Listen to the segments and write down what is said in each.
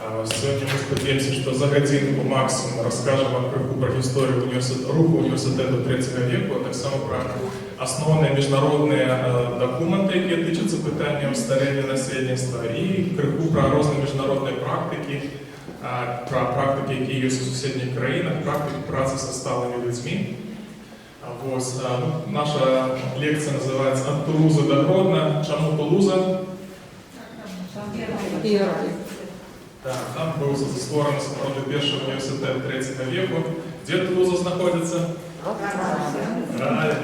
Сегодня мы спадзяемся, что за гадзінку максимум расскажем про историю руху университета 3 веку, а так само про основные международные документы, які тичаться питанням старення насельництва, і криху про різні міжнародні практики, про практики, які є у сусідніх країнах, практики праці з сталими людьми. Ось, наша лекція називається «От Тулузи до Гродно». Чому Тулуза? Да, там был створен перший університет 3 веку. Де Тулуза знаходиться? Правильно.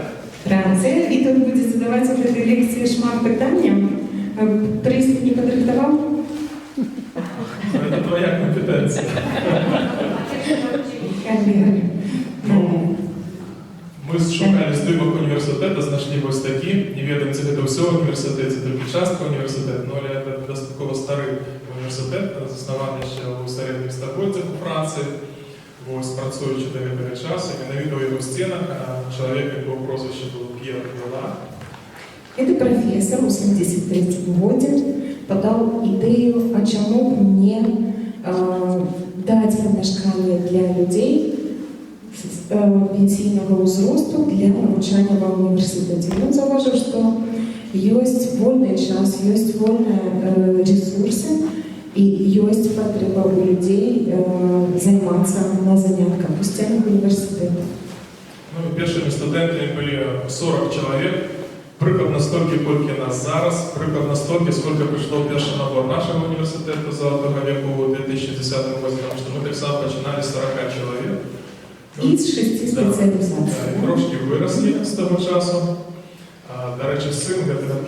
Франція. І тут буде задаватися в этой лекції шмат питання. Приступ не подрихтував? Это твоя компетенция. Мы шукали здибок университета, знайшли ось такі. Невідомці це все університет, це тільки частка університету, але це достатково старий університет, заснований ще у середніх стагоддях у Франції. Ось працюючи до этого часу, і навідав його в стінах, чоловік, якого прозвище було П'єр Вела. Это профессор в 83-м году подал идею, а чему бы мне дать помешкание для людей пенсійного возрасту для навчання в університеті. Він зауважив, що є вольний час, є вольні ресурси і є потреба у людей займатися на занятках у стінах університету. Першими студентами були 40 чоловік. Приблизно стільки, скільки нас зараз, приблизно стільки, скільки прийшло перший набор нашого університету Золотого веку у 2010 році, тому що ми так само починали з 40 чоловік. Із 6 спеціалізацій. Да, трошки виросли з того часу. До речі, син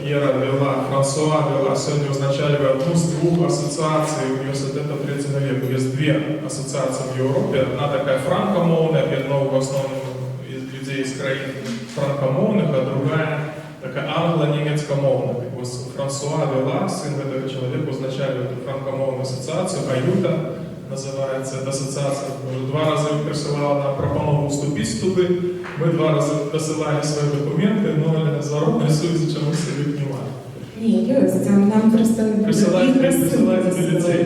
П'єра Вела, Франсуа Вела, сьогодні означає одну з двох асоціацій університету 3 веку. Є дві асоціації в Європі. Одна така франкомовна, об'єднана в основному людей з країн франкомовних, а друга така англо-німецькомовна. Ось Франсуа Вела, син цього чоловіка, означає франкомовну асоціацію, АЮТА називається асоціація. Вже 2 рази присилала нам пропонову вступити туди. Ми 2 рази досилали свої документи, але зворотної сувязі чомусь їх немає. Ні, нам просто присилають біліцей.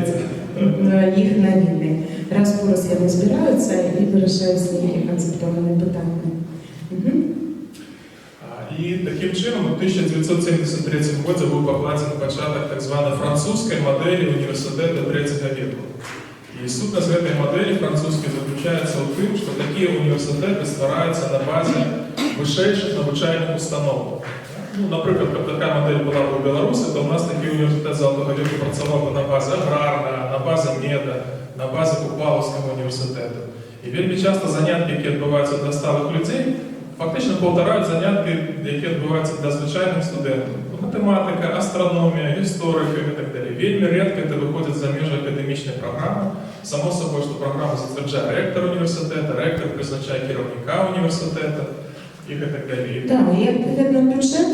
Їх на війни. Раз по раз вони збираються і вирішають свої концептуальні питання. І таким чином у 1973 році був покладений початок так званої французької моделі університету 3 веку. І сутність цієї моделі французької заключається у тим, що такі університети створюються на базі вищих навчальних установ. Наприклад, коли така модель була б у Білорусі, то у нас такий університет Золотого веку працював би на базі аграрна, на базі меда, на базі Купаловського університету. І вельми часто занятки, які відбуваються для сталих людей, фактично повторяють занятки, які відбуваються для звичайних студентів. Математика, астрономія, історика і так далі. Вельми рідко це виходить за межі академічної програми. Само собою, що програму затверджує ректор університету, ректор призначає керівника університету і так далі. Так, і відповідно бюджет,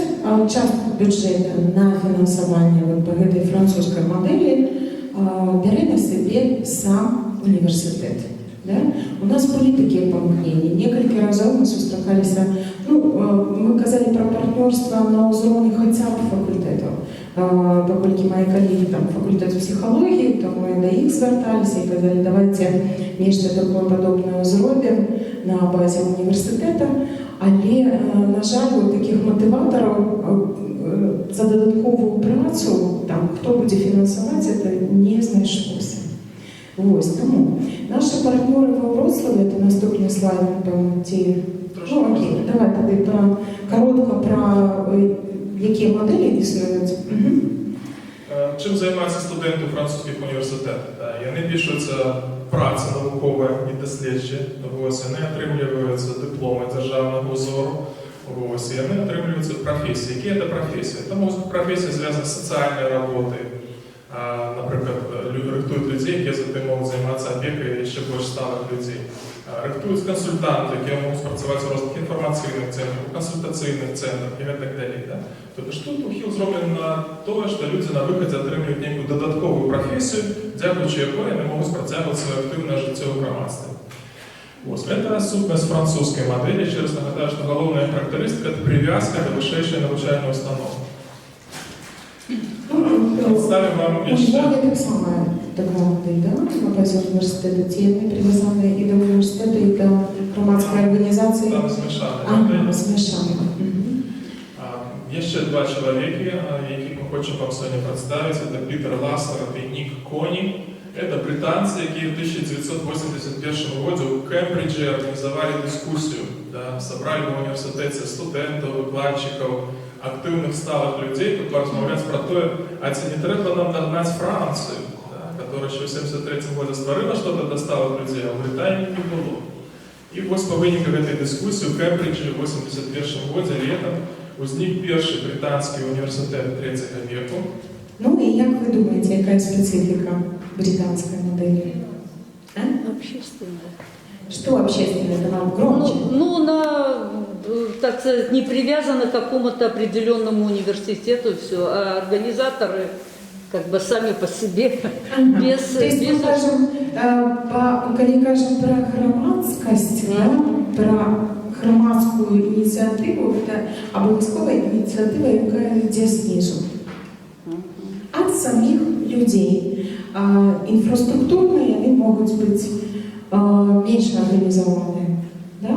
частку бюджету на фінансування по этой французькій моделі бере на себе сам університет. Да? У нас були такі помкнення. Несколько разів ми зустрічалися, ми казали про партнерство на узроні хоча б факультету. Поскольку мої колеги там факультет психології, то ми до їх зверталися і казали, давайте нечто таке подобне зробимо на базі університету. Але, на жаль, таких мотиваторів за додаткову працю, там, хто буде фінансувати, це не знайшлося. Ось, тому наші партнери во Вроцлаві, це наступний слайд, напевно, ті. Окей, давай тоді коротко про які моделі існують. Чим займаються студенти французьких університетів? Вони пишуться праці наукові і дослідчі, вони отримують дипломи державного узору, і вони отримують професії. Які це професії? Це можуть бути професії, зв'язані з соціальною роботою. Наприклад, рихтують людей, які затим можуть займатися опікою ще більш сталих людей. Рихтують консультанти, які можуть працювати в різних інформаційних центрах, консультаційних центрах і так далі. Тобто тут ухил зроблений на те, що люди на виході отримують некую додаткову професію, дякуючи якої вони можуть протягувати своє активне життя у громадстві. Ось, це сутність французької моделі. Ще раз нагадаю, що головна характеристика – це прив'язка до вищої навчальної установи. Представим вам У Львові так само. така модель, да? На базі університету. Ці не прив'язані і до університету, і до громадської організації. Там змішали. Ага, змішали. Є ще два чоловіки, яких ми хочемо вам сьогодні представити. Це Пітер Лассер і Нік Коні. Це британці, які в 1981 році у Кембриджі організували дискусію. Да? Собрали в університеті студентів, викладчиків, активних сталих людей, які розмовляють про те, а чи не треба нам догнати Францію, да? яка ще в 1973 році створила щось для сталих людей, а в Британії не було. І ось по виниках цієї дискусії у Кембриджі в 1981 році літом возник перший британський університет 3-го віку. Ну і як ви думаєте, яка специфіка британской модели? Общественная. Что общественное? Это нам громче. Ну, она, так сказать, не привязана к какому-то определенному университету, все, а организаторы как бы сами по себе, без... То есть мы кажем, коли кажем про громадскость, да, про громадскую инициативу, это обов'язкова инициатива, яка йде знизу. От самих людей. Инфраструктурные они могут быть меньше организованы. Да?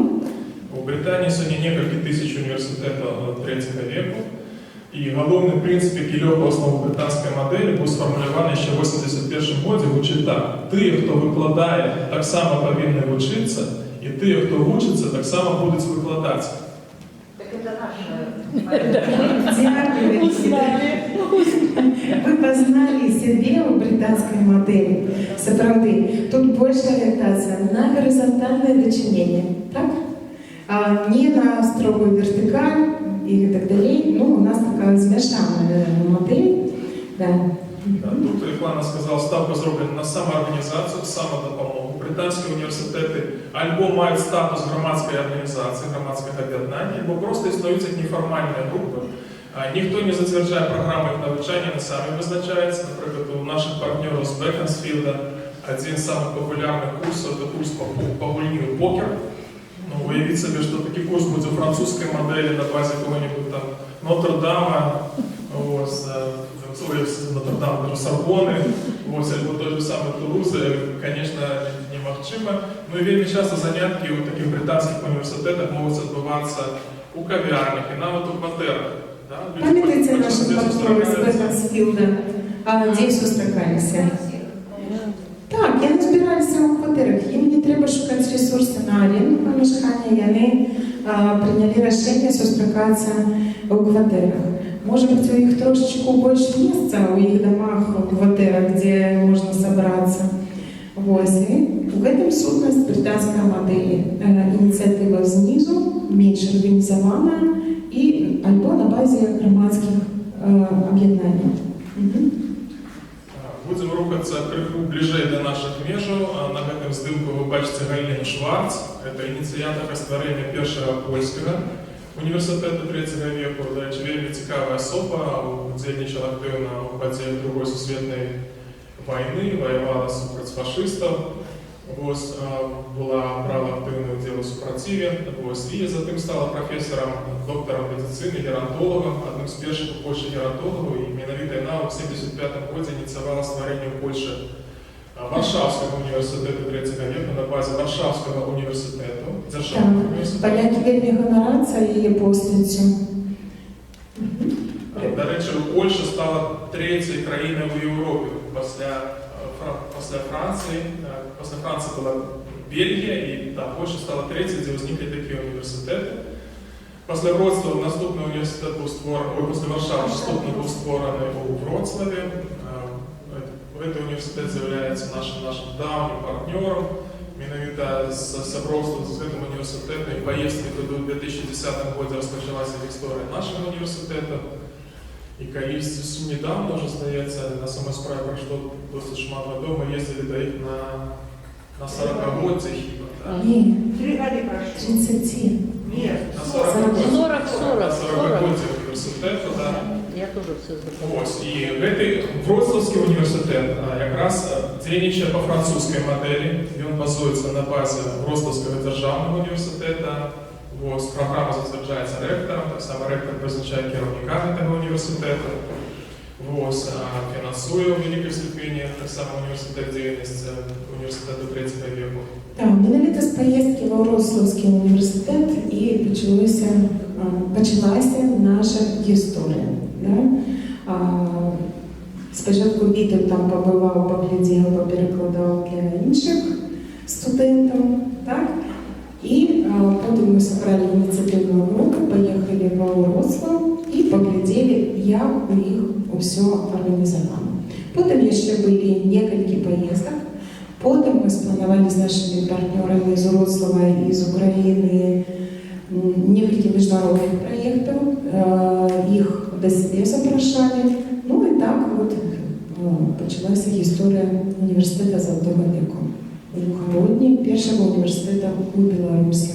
У Британии сегодня несколько тысяч университетов 3-го века. И головный принцип, який лег в основу британской модели, был сформулирован еще в 1981 году, звучит так. Ті, хто викладає, так само повинні вчитися, і ті, хто вчиться, так само будуть викладати. Так это наша. Вы познали себе у британской модели. Сапраўды. Тут больше ориентация на горизонтальное дочинение. Так? Не на строгую вертикаль и так далее. Ну, у нас такая смешанная модель. Да. Тут, як Лана сказала, ставка зроблена на самоорганізацію, самодопомогу. Британські університети або мають статус громадської організації, громадського об'єднання, або просто існують як неформальні групи. Ніхто не затверджує програми їх навчання, вони самі визначаються. Наприклад, у наших партнерів з Беконсфілда один з самих популярних курсів – це курс по гульні в покер. Ну, уявіть собі, що такий курс буде у французькій моделі на базі кого-нибудь там Нотр-Дама, Нотр-Дам, даже Сорбоны, або той же самый Тулуза, конечно, немагчыма. Ну і вельмі часто заняткі у таких британських університетах можуть відбуватися у кав'ярнях і навіть у квартирах. Да? Пам'ятаєте наші партнери з Беконсфілда, де зустрічалися? Так, вони збиралися у квартирах, їм не треба шукати ресурси на оренду помешкання, і вони прийняли рішення зустрічатися у квартирах. Может быть, у них трошечку больше места у их домах, в квартирах, где можно собраться. Вот. И в этом сутность британской модели. Инициатива снизу, меньше организована, и альбо на базе громадских объединений. Будем рухатися криху ближей до наших межаў. На гэтым здымку вы бачите Галину Шварц. Это инициаторка створения першого польского університету 3-го веку, до речі, вельми цікава особа, удзельнічала активно у подіях Другої Сусвітньої війни, воювала супроти фашистів, брала активний уділ у супротиві, і затим стала професором, доктором медицини, геронтологом, одним з перших у Польщі геронтологів, і менавіта вона у 1975 році ініціювала створення у Польщі Варшавського університету 3-го веку на базі Варшавського університету. Поляки вельми гонораться її постаттю. До речі, Польща стала третьою країною в Європі після Франції. Після Франції була Бельгія, і Польща стала третьою, де возникли такі університети. Після Вроцлава наступний університет був створений, після Варшави наступний був створений у Вроцлаві. Этот университет является нашим давним партнером. Менавіта сяброўства з гэтым універсітэтам і поездки туди у 2010 году розпочалася історія нашого університету. І калі недавно вже, здається, на самой справі пройшло досить шмат років, ми їздили до їх на 40-годці хіба. Ні, 3 года прошло. 30. Нет, На 40-годці 40. університету, да. Я тоже все забыла. Ось, і гэты Вроцлавскі універсітет якраз дзейнічае па французскай мадэлі. Ён базуецца на базе Вроцлавскага дзяржаўнага універсітэта. Праграма зацвярджаецца рэктарам, таксама рэктар прызначае кіраўніка гэтага універсітэта. Ось, фінансує у великій ступені так само університет діяльність університету 3 віку. Так, менавіта з поїздки в Вроцлавський університет і почалася наша історія. Да? Спочатку Вітер там побував, поглядів, поперекладав для інших студентів, так? І потім ми зібрали ініціативну групу, поїхали в Вроцлав і поглядели, як у них все організовано. Потім ще були кілька поїздок. Потім ми спланували з нашими партнерами з Вроцлава і з України кілька міжнародних проєктів. Їх до себе запрошали. Ну і так от почалася історія університету Золотого віку. Глухородні, першого університету у Білорусі.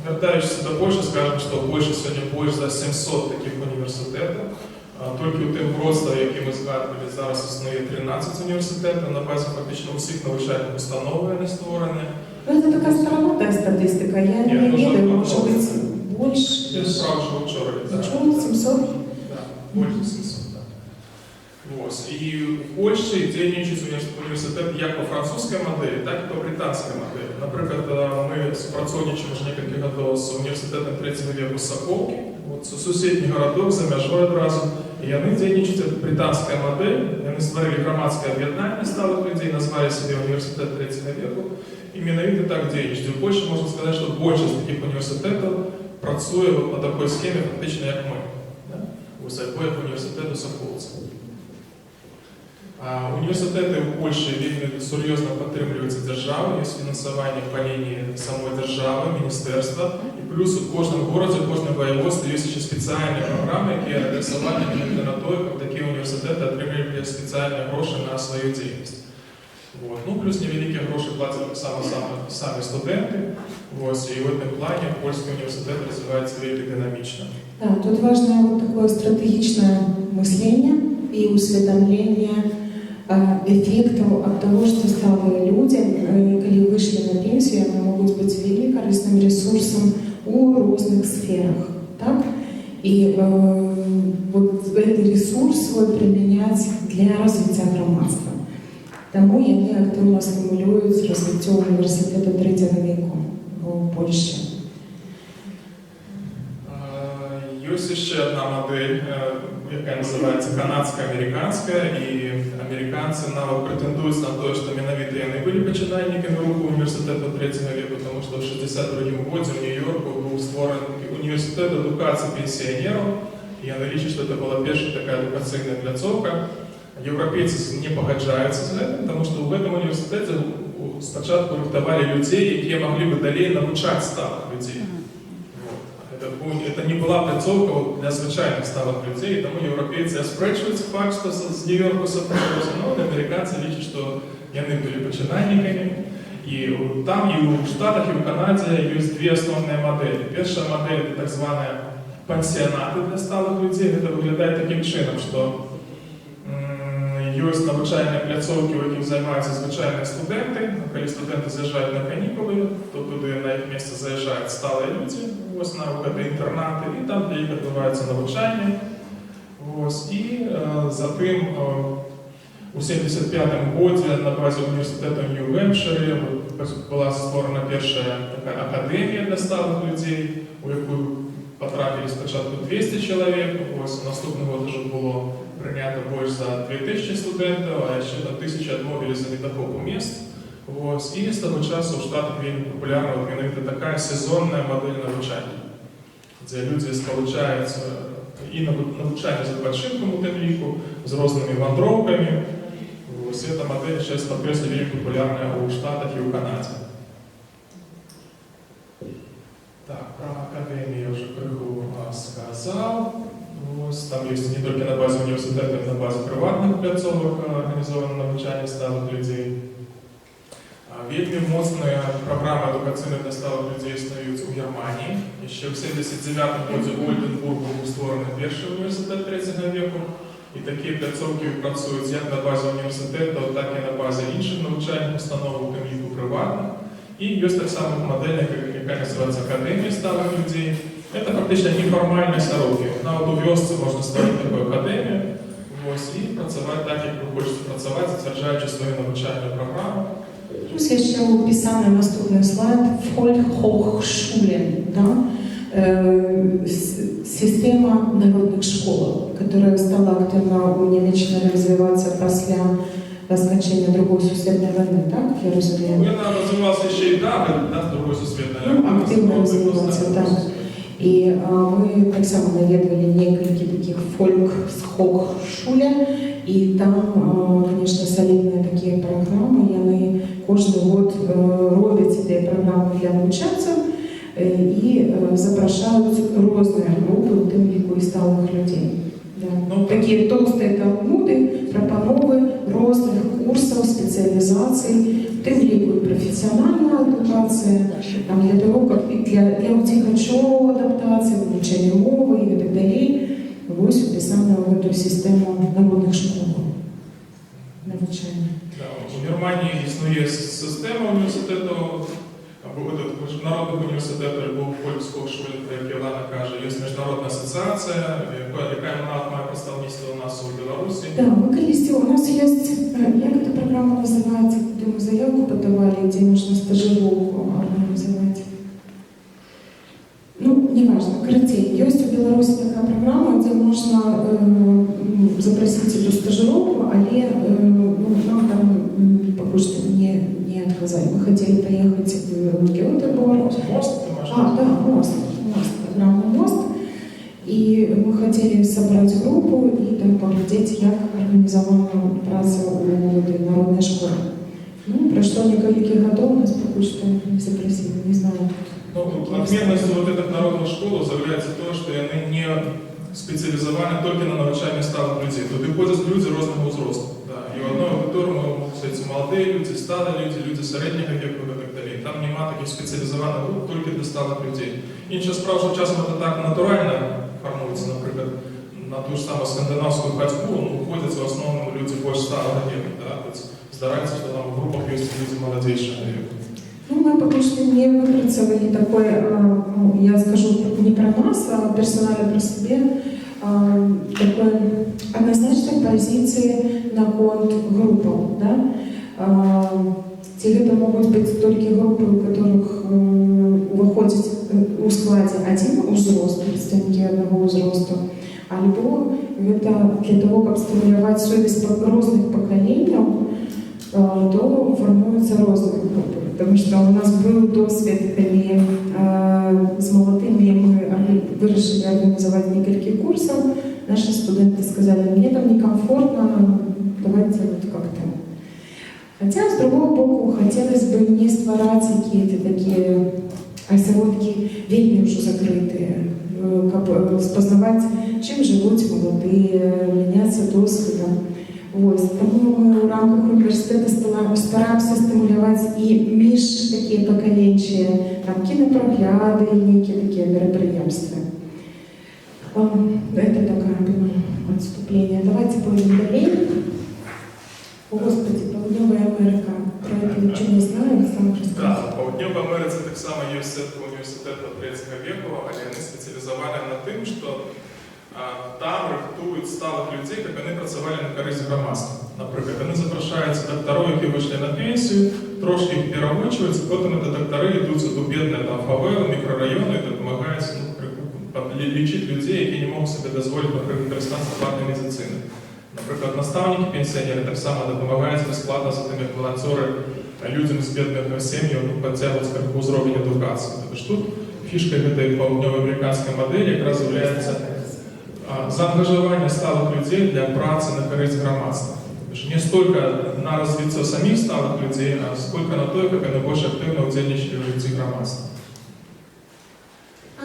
Вертаючись до Польщі, скажемо, що в Польщі сьогодні більше за 700 таких університетів. Тільки у тим Вроцлаві, які ми згадували, зараз існує 13 університетів, на базі фактично усіх навчальних установ вони створені. Ну, це така странна статистика, я не відаю, може бути більше. Я справді, що вчора. Вчора 700? Так, більше 700, так. Ось. І в Польщі діяльничають університети як по французькій моделі, так і по британській моделі. Наприклад, ми співпрацюємо вже кілька років з університетом 3 віку Соколки. Це сусідній городок, за межою одразу. І вони діяльничають британська модель. Вони створили громадське об'єднання сталих людей, назвали себе університет 3 віку. І менавіта так діяльничають. У Польщі можна сказати, що більшість таких університетів працює по такій схемі, фактично, як ми. Ось як університету Соколці. Університети в Польщі вельми серйозно підтримуються державою, є фінансування по лінії самої держави, міністерства. І плюс у кожному місті, в кожному воєводстві є ще спеціальні програми, які адресовані на те, як такі університети отримують спеціальні гроші на свою діяльність. Вот. Ну, плюс невеликі гроші платять так само самі студенти. Ось, і в цьому плані польський університет розвивається вельми динамічно. Да, тут важно вот такое стратегичное мышление и усведомление эффектов от того, что сталые люди, когда вышли на пенсию, они могут быть великим корыстным ресурсом у разных сферах. Так? И вот этот ресурс применять для развития громадства. Тому они активно стимулюють розвиття університету 3 віку в Польщі. Є ще одна модель, яка називається канадська-американська, і американці навіть претендують на те, що менавіто вони були починальниками руху університету 3 віку, тому що в 1962 році в Нью-Йорку був створений університет едукації пенсіонерів, і вони вважають, що це була перша така едукаційна пляцовка. Європейці не погоджаються з цим, тому що в цьому університеті спочатку рихтували людей, які могли б далі навчати сталих людей. Это не была пляцовка для звичайних сталих людей, тому європейці оспречують факт, що з Нью-Йорку сопроводилися, але американці вважають, що вони були починальниками. І там і у Штатах, і в Канаді є дві основні моделі. Перша модель – це так звані пансіонати для сталих людей. Це виглядає таким чином, що є навчальні пляцовки, в яких займаються звичайні студенти. Коли студенти заїжджають на канікули, то туди на їх місце заїжджають сталі люди, ось на інтернати, і там для їх відбувається навчання. Ось, і затим у 1975 році на базі університету Нью-Гемпширі була створена перша така академія для сталих людей, у яку потрапили спочатку 200 чоловік, ось наступного року вже було прийнято більше за 2000 студентів, а ще на 1000 відмовили за недохопу місць. Ось, і з того часу в Штатах вельми популярна така сезонна модель навчання, де люди сполучаються і навчання з відпочинком у тим віку, з різними вандровками. Ось ця модель зараз по-перше вельми популярна у Штатах і у Канаді. Так, про академію я вже криху сказав. Ось, там є не тільки на базі університету, а й на базі приватних пляцовок організоване навчання сталих людей. Вельми моцная програма едукаційна для сталих людей існують у Германії. Ще в 1979 році в Ольденбургу був створений перший університет 3 віку. І такі пляцовки працюють як на базі університету, так і на базі інших навчальних установ, у тим віку приватних. І є так само модель, яка називається Академія сталих людей. Це фактично неформальні сороки. На у вёсці можна створити таку академію. Ось, і працювати так, як ви хочете працювати, затверджуючи свою навчальну програму. Плюс я ще описала наступний слайд Volkshochschulen, да? Система народных школ, которая стала активно у Німеччини розвиватися після скончання Другої світової війни, так, я розумію? Вона розвивалася ще й далі, з Другої світової війни. Активно розвиватися, так. І ми так само навідували некілька таких Volkshochschulen, і там, звісно, солідні такі програми, і вони кожен год роблять ці програми для навчання, і запрошують різні групи, в тим ліку і сталих людей. Да. Ну, такі толсті талмуди, пропанови різних курсів, спеціалізацій, в тим ліку і професіональна адукація, там, для того, для утікачової адаптації, вивчення мови і так далі. Ось вписано в цю систему народних школ навчання. У Германії існує система університету, або народних університетів, або Volkshochschulen, про які Олена каже, є міжнародна асоціація, яка має представництво у нас у Білорусі. Да, мы колись, у нас есть, як эта программа называется, где мы заявку подавали, где нужно стажировку организовать. Ну, неважно, короче, есть у Беларуси такая программа, где можно запросить эту стажировку, але нам там пока что не отказали. Мы хотели поехать в Гетеборг. Мост, ти можеш? Да, мост, программа «Мост». И мы хотели собрать группу и там поглядеть, как организована праца у этой народной школы. Ну, прошло несколько годов, нас пока что не запросили, не знаю. Ну, отменностью вот этих народных школ заявляется то, что они не специализованы только на навчании сталых людей. Тут приходят люди разного возраста. Да. И в одной аудитории могут быть молодые люди, старые люди, люди среднего века и так далее. Там нема таких специализованных групп только для сталых людей. Інша справа, що часом це так натурально формується, наприклад, на ту ж саму скандинавську ходьбу, ходять в основному люди більш старого віку. Да? Здарається, що там в групах є люди молодейшего віку. Ну, мы пока что не выпрацовали такой, я скажу не про нас, а персонально про себя, такой однозначной позиции на конт группам. Да? Это могут быть только группы, у которых выходит у складе один узрост, представники одного узроста, або это для того, как стимулировать совесть разных поколений, то формуються різні групи. Тому що у нас був досвід, коли з молодими ми вирішили організувати кілька курсів. Наші студенти сказали, мені там некомфортно, давайте вот как-то. Хотя, с другого боку, хотелось бы не створать какие-то такие осередки, вельми уже закрытые, спознавать, чим живуть молоді, мінятися досвідом. Ось, тому ми у рамках університету стараємося стимулювати і між такі поколенчі, там кінопрогляди, які такі мероприємства. Это такое было отступление. Давайте пойдем далее. Господи, Південна Америка. Про это ничего не знаю, сам расскажу. Да, в Південній Америці так само є університет третього віку, але вони спеціалізовані на тим, що там рихтують сталих людей, як вони працювали на користь громадства. Наприклад, вони запрошуються докторів, які вийшли на пенсію, трошки їх переобучуються, потім ці доктори йдуть у бідні фавели, мікрорайони і допомагають лічити людей, які не можуть собі дозволити, наприклад, користуватися платною медициною. Наприклад, наставники, пенсіонери так само допомагають безплатно за тими волонтери людям з бідних сім'ї підтягувати уровень едукації. Тобто тут фішка цієї південноамериканської моделі якраз з'являється заангажування сталих людей для праці на користь громадства. Не столько на развитие самих сталых людей, а сколько на то, как они больше активно удельничали в житті громадства.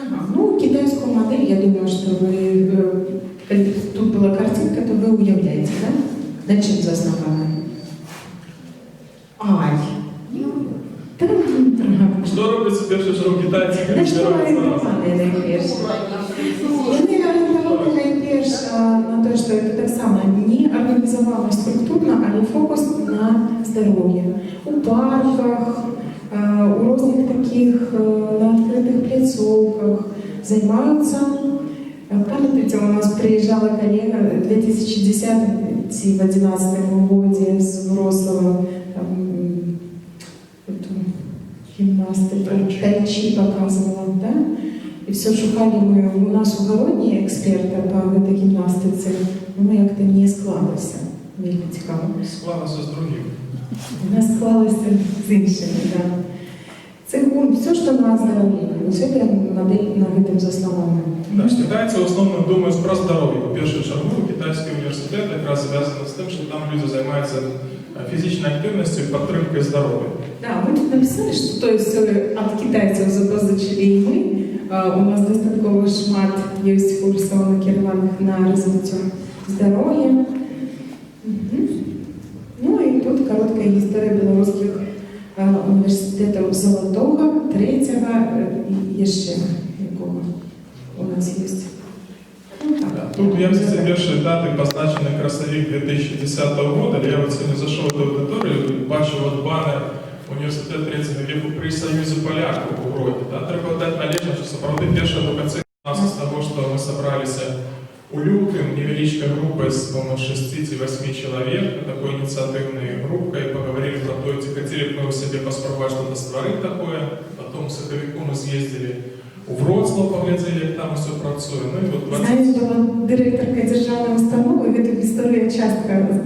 Ага, ну, китайскую модель, я думаю, что вы, тут была картинка, то вы уявляете, да? На чем заснована? Ай! Що робиться перше, що китайці? На що орієнтовані найперше? Вони орієнтовані найперше на те, що це так само не організовано структурно, але фокус на здоров'я. У парках, у різних таких на відкритих пляцовках займаються Пам'ятаєте, у нас приїжджала колега в 2010 в 2011 году з Вроцлава, там, гимнастику, тайчи показывала, да? И все шукали мы, у нас у Городні експерта по этой гимнастиці, но мы як-то не склалися, вельми цікаво. Склалося з другим. У нас склалося з іншими, да. Це все, що на оздоровлення, все прямо модель на этом засновані. Да, китайцы в основном думают про здоровье. В первую очередь, китайский университет как раз связан с тем, что там люди занимаются физической активностью и подтримкой здоровья. Да, мы тут написали, что то есть от китайців запозичили і ми. У нас достатково шмат є курсів накерованих на розвиття здоров'я. Ну і тут коротка історія білоруських університетів Золотого, Третього і ще якого у нас є. Тут я все перші дати позначені красовик 2010 года. Я вот сегодня зашел в аудиторію і бачу вот банер університет 3-го віку при Союзі поляків у Гроді. Да? Треба дати належність, що справді перша едукація з того, що ми собралися у лютым невеличкой группой с 6-8 человек, такой инициативной группой, поговорили про то, хотели бы мы у себе поспробовать что-то створить такое, потом с Соковиком мы съездили у Вроцлав, поглядели, як там все працює. Ну, і от 20... Знаєте, була директорка державної установи, я таку історію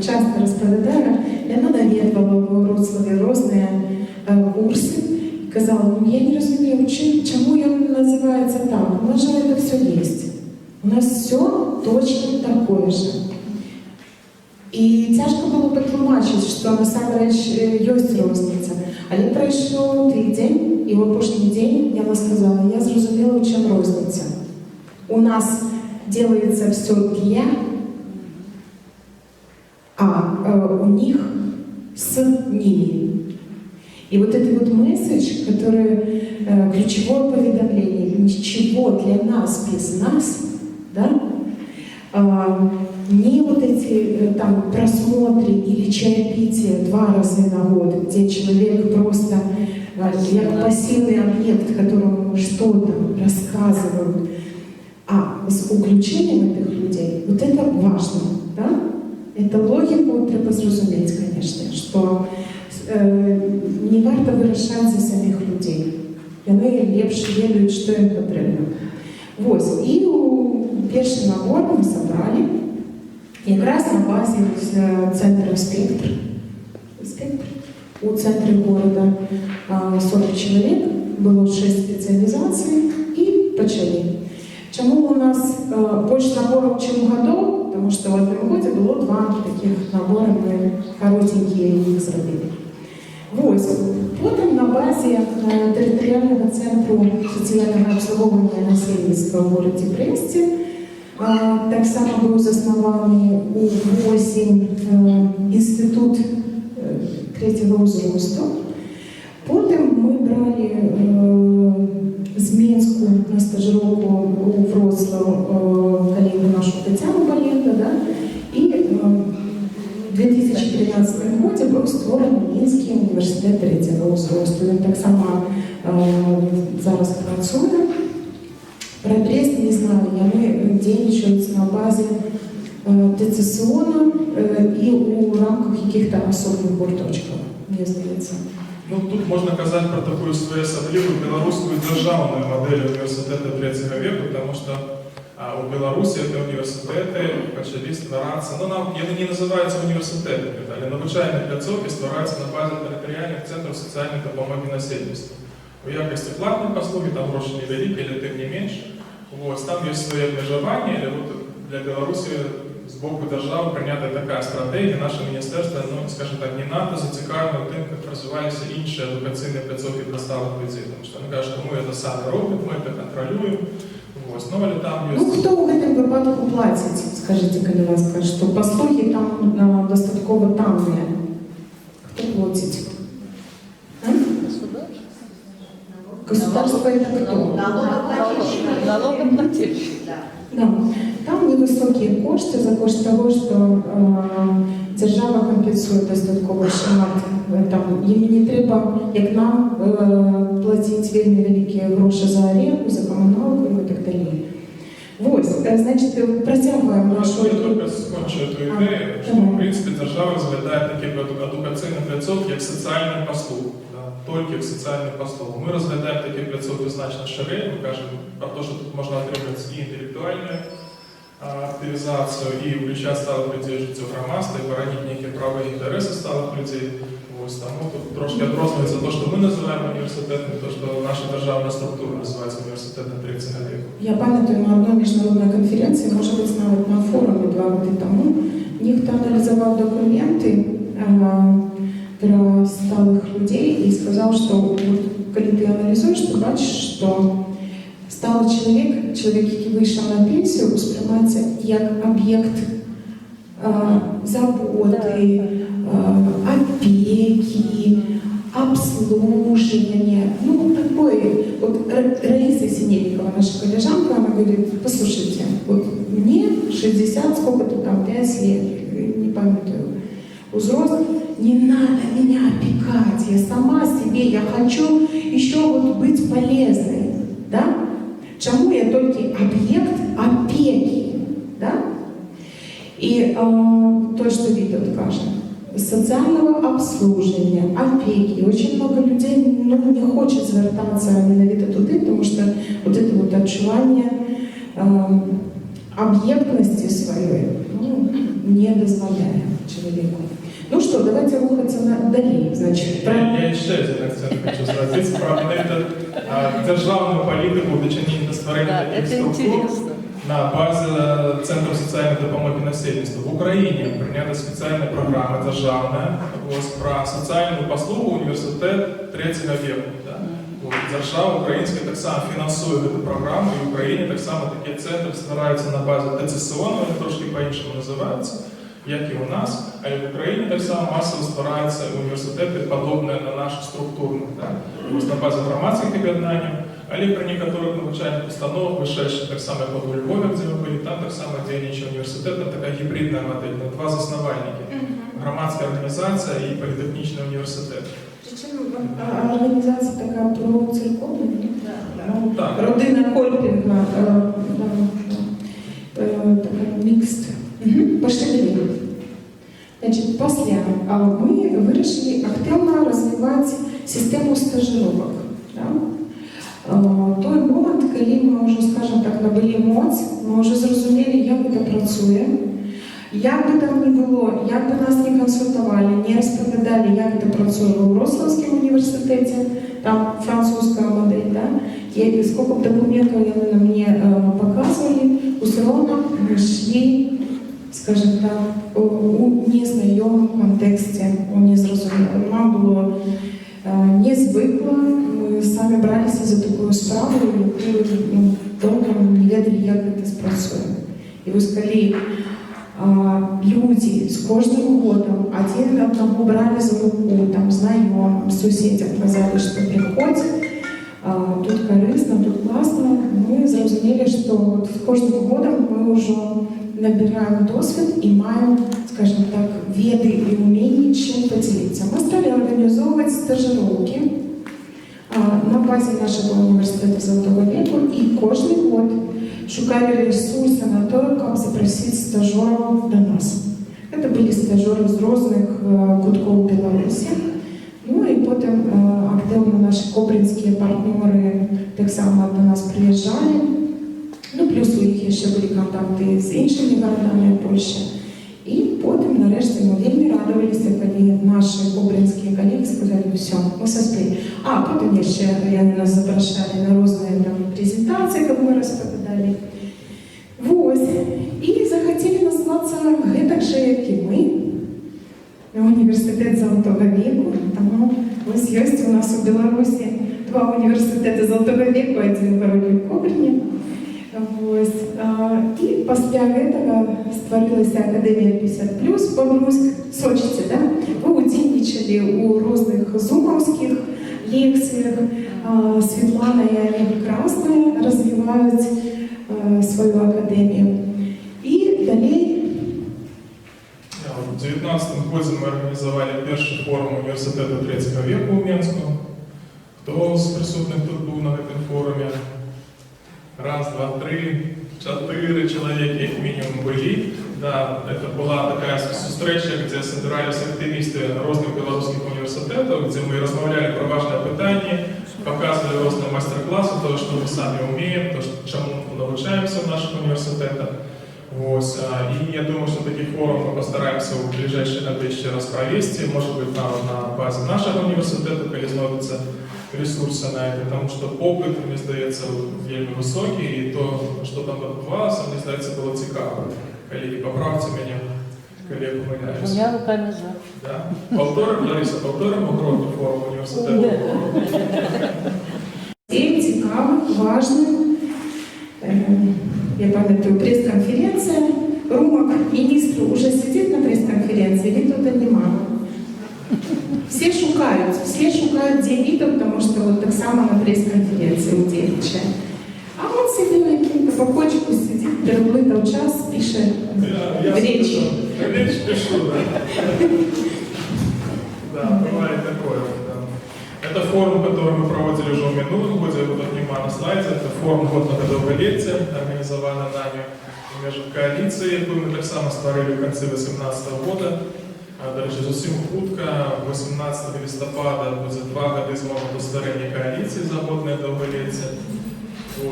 часто розповідаю, і вона навідувала в Вроцлаві різні курси і казала, ну я не розумію, чому він називається так, у нас же це все є. У нас все точно такое же. І тяжко було потлумачити, що насамперед є різниця. Але пройшов тиждень, і в опошній день я вам сказала, я зрозуміла, в чому різниця. У нас делается все для, а у них с ними. И вот этот вот месседж, который ключевое поведомление, ничего для нас без нас, да, не вот эти там просмотры или чаепитие 2 раза на год, где человек просто как пассивный объект, которому что-то рассказывают, а с уключением этих людей, вот это важно, да? Это логику треба зрозуміти, конечно, що не варто вирішати за самих людей. Вони ліпше ведають, що їм потрібно. Ось, і перший набор ми зібрали якраз на базі центру «Спектр». У центрі города 40 чоловік, було 6 спеціалізацій і почали. Чому у нас більше наборів, ніж годов? Тому що в одному році було 2 таких набори, ми коротенькі їх зробили. Ось, потім на базі територіального центру соціального обслуговування насильництва в місті Бресті так само був заснований у 8 інститут третього узросту. Потім ми брали з Мінську на стажировку у Вроцлав коллегу нашу Тетяну Балєнко, да? І в 2013 році був створений Мінський університет третього узросту. Він так само зараз працює. Про Брест не знаю, вони діють на базі ТЦСОНа і у рамках яких-то особливих гурточків, мені здається. Ну, тут можна казати про таку свою особливу білоруську державну модель університету 3-го віку, тому що у Білорусі ці університети почали створятися, ну, вони не називаються університетами, але навчальні пляцовки створюються на базі територіальних центрів соціальної допомоги населенню. У якості платної послуги, там гроші невеликі, але тим не менше. Ось, там є свої обмежування, але от для Білорусі з боку держави прийнята така стратегія, наше міністерство, ну, скажімо так, не надто зацікавлено тим, як розвиваються інші едукаційні пляцовки для сталих людей. Тому що вони кажуть, що ми це самі робимо, ми це контролюємо. Ось, ну, але там є... Ну, хто в цьому випадку платить, скажіть, коли вас кажуть, що послуги там достатково танні. Хто платить? Государство это кто? Налогоплательщики. Да. Там невысокие кошти за кошт того, что держава компенсує достатково шмат. Там, їм не треба, як нам, платити вельми великі гроші за оренду, за комуналку і так далі. Ось, значить, працягуємо нашу. Я тільки скончу цю ідею, що, в принципі, держава розглядає такі едукаційні пляцовки, як соціальні послуги. Да? Тільки як соціальні послуги. Ми розглядаємо такі пляцовки значно шире, ми кажемо про те, що тут можна отримати і інтелектуальну активізацію, і включати сталих людей в життя громадства, і боронити які права і інтереси сталих людей. Ось, тому тут трошки відрознюється те, що ми називаємо університетом, і те, що наша державна структура називається університетом третього віку. Я пам'ятаю на одній міжнародній конференції, може бути навіть на форумі 2 роки тому, ніхто аналізував документи про сталих людей і сказав, що коли ти аналізуєш, ти бачиш, що сталий чоловік, який вийшов на пенсію, сприймається як об'єкт заботи, опеки, обслуживания. Ну, такое. Вот Раиса Синельникова, наша коллежанка, она говорит, послушайте, вот мне 60, сколько-то там, 5 лет, не памятаю, взрослых, не надо меня опекать, я сама себе, я хочу еще вот быть полезной, да? Чему я только объект опеки, да? И то, что Витя каже, социального обслуживания, опеки. Очень много людей не хочет звертаться именно туди, потому что вот это вот отчувание объектности своей не дозволяет человеку. Ну что, давайте рухаться далі. Значить, Я ще один акцент хочу зробити. Правда, державну політику в дочиненні створення таких структур на базі Центру соціальної допомоги населенню. В Україні прийняли спеціальні програми державні про соціальну послугу університет третього віку. Да? Держава українська так само фінансує цю програму, і в Україні так само такі центри створюються на базі ТЦСО, вони трошки по-іншому називаються, як і у нас, а і в Україні так само масово створюються університети, подобні на наші структурні. Да? На базі громадських об'єднань, але при некоторых навчальних установах, вишедших так само, як у Львові, де ми були, там так само діючий університет, така гібридна модель, на 2 заснувальники. Громадська організація і політехнічний університет. Причому організація така про-церковна? Ну, так. Родина Кольпінга, така мікст. Пошли далі. Значить, після ми вирішили активно розвивати систему стажировок. Да? Той момент, коли ми вже, скажімо так, набили емоцій, ми вже зрозуміли, як це працює, як би там не було, як би нас не консультували, не розповідали, як це працює у Вроцлавському університеті, там французька модель, да? И сколько документов они мне показывали, все равно мы шли, скажем так, у незнайомому контексті, у незрозумілому. Нам було незвикло, ми самі бралися за таку справу, і толком не ведали, як це спрацює. І ось коли люди з кожним годом один одного брали за руку, там, знайомим, сусідям казали, що приходять, тут корисно, тут класно, ми зрозуміли, що от з кожним годом ми вже набираємо досвід і маємо, скажімо так, веди і уміння чим поділитися. Ми стали організовувати стажировки на базі нашого університету Золотого віку і кожен год шукали ресурси на то, як запросити стажерів до нас. Це були стажери з різних кутків Білорусі. Ну і потім активно наші кобринські партнери так само до нас приїжджали. Ну, плюс у них ще були контакти з іншими городами Польщі. І потім, нарешті, ми вельми радувалися, коли наші кобринські колеги сказали, все, ми соспіли. А потім ще нас запрошали на різні презентації, як ми розповідали. Ось. І захотіли назватися так же, як і ми. Університет Золотого віку. Тому ось є у нас у Білорусі 2 університети Золотого віку, один в городі Кобрині. Ось. І після цього створилася Академія 50+, Бобруйськ, Сочиці, да? Ви удільничали у різних зумовських лекціях. Світлана і Олег Красний розвивають свою академію. І далі в 2019 году мы организовали первый форум университета третьего века у Менску. Кто з присутних тут був на этом форуме? Раз, два, три. 4 человека, как минимум, были. Да, это была такая встреча, где собирались активисты разных белорусских университетов, где мы размовляли про важное питание, показывали разные мастер-классы, то, что мы сами умеем, то, чему мы научаемся в наших университетах. Вот. И я думаю, что таких форумов мы постараемся в ближайшие годы еще раз провести, может быть, на базе нашего университета, когда знайдутся ресурсы на это, потому что опыт, мне здається, вельми високий, і то, що там відбувалося, мені здається, було цікаво. Коллеги, поправьте меня, коллег, умиляюсь. Двумя руками за. Да? Повторим, Лариса, повторим огромный форум университету. Всім цікавих, важних. Я пам'ятаю, пресс-конференция. Румак, министр, уже сидит на пресс-конференции, Витута нема. Все шукают, где Витут, потому что вот так само на пресс-конференции у Девича. А он себе на каким-то покойчику сидит, переплытал час, пишет речь. Речь пишу, да. Да, бывает такое. Да. Это форум, который мы проводили уже в минулом году, я вот нема на слайде. Это форум годного довголіття, организованный нами между коалицией, яку ми так само створили в конце 2018 года. До речі, зовсім хутко, 18 листопада буде 2 роки з моменту створення коаліції за годне довголіття.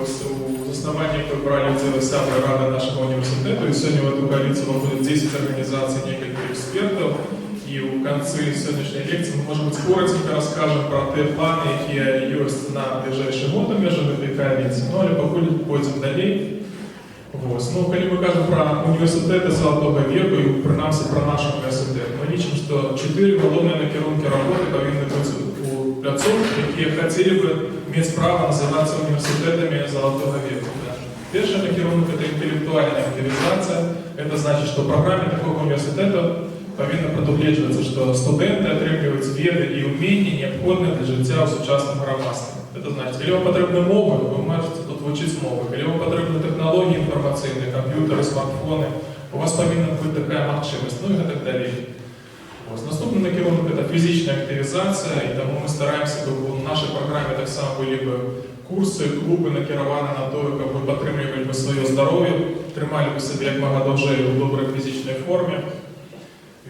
Ось у заснуванні якої брали участь саме Рада нашого університету, і сьогодні в эту коаліцію входить 10 організацій, несколько експертів. І у кінці сьогоднішньої лекції ми, може бути, коротко розкажемо про ті плани, які є на ближайші роки між цією коаліцією. Ну, але поки пойдемо далі. Ось. Ну, коли ми кажемо про університети Золотого віку, і принаймні про наш університет, ми бачимо, що 4 головні накерунки роботи повинні бути у пляцовках, які хотіли б мати право називатися університетами Золотого віку. Да. Перший накерунок – це інтелектуальна активізація. Це значить, що в програмі такого університету повинно предугледжуватися, що студенти отримують веди і уміння, необхідні для життя у сучасному громадстві. Это значит, если вам потрібні мови, ви можете тут вчити мови. Если вам потрібні технології інформаційні, комп'ютери, смартфони, у вас повинна бути така можливість, ну і так далі. Ось. Наступний накерунок – це фізична активізація, і тому ми стараємося, щоб у нашій програмі так само були б курси, клуби накеровані на те, щоб ви підтримували б своє здоров'я, тримали б себе як мога довше у добрій фізичній формі.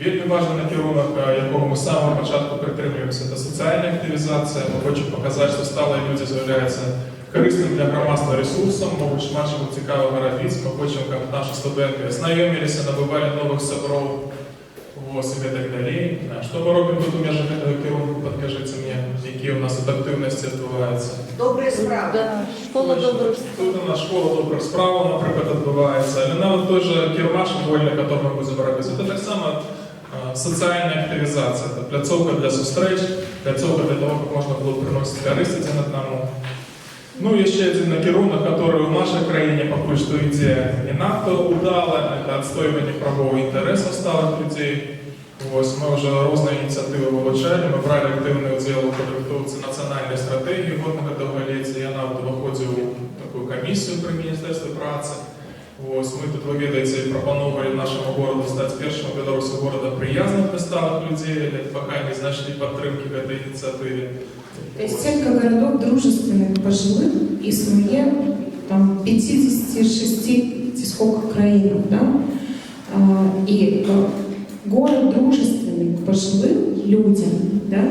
Вельми важний накерунок, якого ми з самого початку притримуємося, це соціальна активізація. Ми хочемо показати, що сталі люди з'являються корисним для громадства ресурсом, можуть шмат чого цікавого робити. Ми хочемо, щоб наші студенти знайомилися, набували нових собров, ось і так далі. Що ми робимо тут у межах цього керунку, підкажіть мені, які у нас тут активності відбуваються. Добрые справы. Да, школа добрых справ. Тут у нас школа добрих справ, наприклад, відбувається. Але навіть той же Кірмаш вольний, який ми будемо робити, це так само социальная активизация, это пляцовка для зустріч, пляцовка для того, как можно было приносить користь один одному. Ну, еще один накерунок, который в нашей краине пока что идея не надто удала, это отстаивание правового интереса сталых людей. Ось, мы уже разные инициативы вылучали, мы брали активный удел у подготовки национальной стратегии годного довголіття, я навіть виходив у таку комісію при Міністерстві праці. Ось, ми тут, ви ведаете, пропонували нашему городу стать первым в Беларуси городом приязных для сталых людей, пока не нашли поддержки к этой инициативе. То есть сетка городов дружественных пожилых існує там 56 сколько країнах, да? И город дружественный к пожилым людям, да?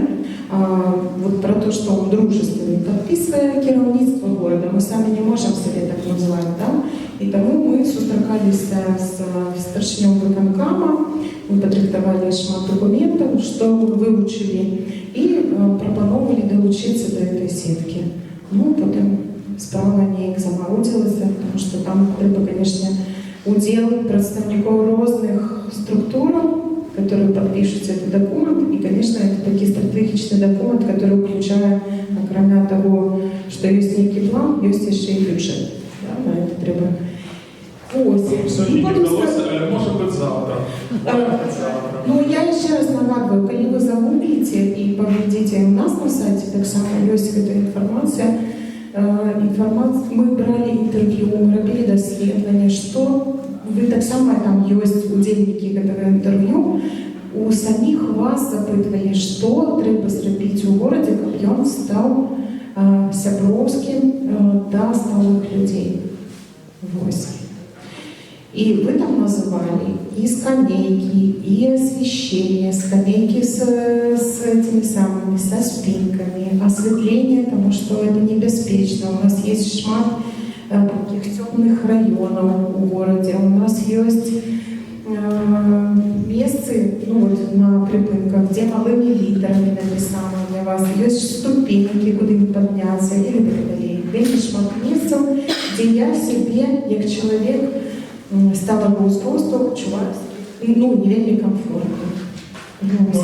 Вот про то, что он дружественный, подписывая керівництво города, мы сами не можем себе так назвать, да? И тому мы зустракались с старшинем виконкама, мы подрихтовали шмат документов, что вивчили, и пропонували долучиться до этой сетки. Ну, потом справа не заморозилась, потому что там треба, конечно, удел представников разных структур, которые подпишут этот документ. И, конечно, это такой стратегичный документ, который включает, кроме того, что есть некий план, есть еще и бюджет. Да, на это треба. Сьогодні не вдалося, але може бути завтра. Ну, я ще раз нагадую, коли ви загуглите і поведете у нас на сайті, так само є ця інформація. Ми брали інтерв'ю, ми робили дослідження, що ви так само, там є удільники цього інтерв'ю, у самих вас запитували, що треба зробити у городі, щоб він став сябровським до сталих людей. Ось. И вы там называли и скамейки, и освещение, скамейки с этими самыми, со спинками, осветление, потому что это небеспечно. У нас есть шмат таких темных районов в городе, у нас есть места, ну вот на припынках, где малыми литерами написано для вас, есть ступеньки, куда подняться, и так далее. Вельми шмат месцев, где я себе, як чоловік, сталого зросту, почуваюся, ну, не вельми комфортно. Ну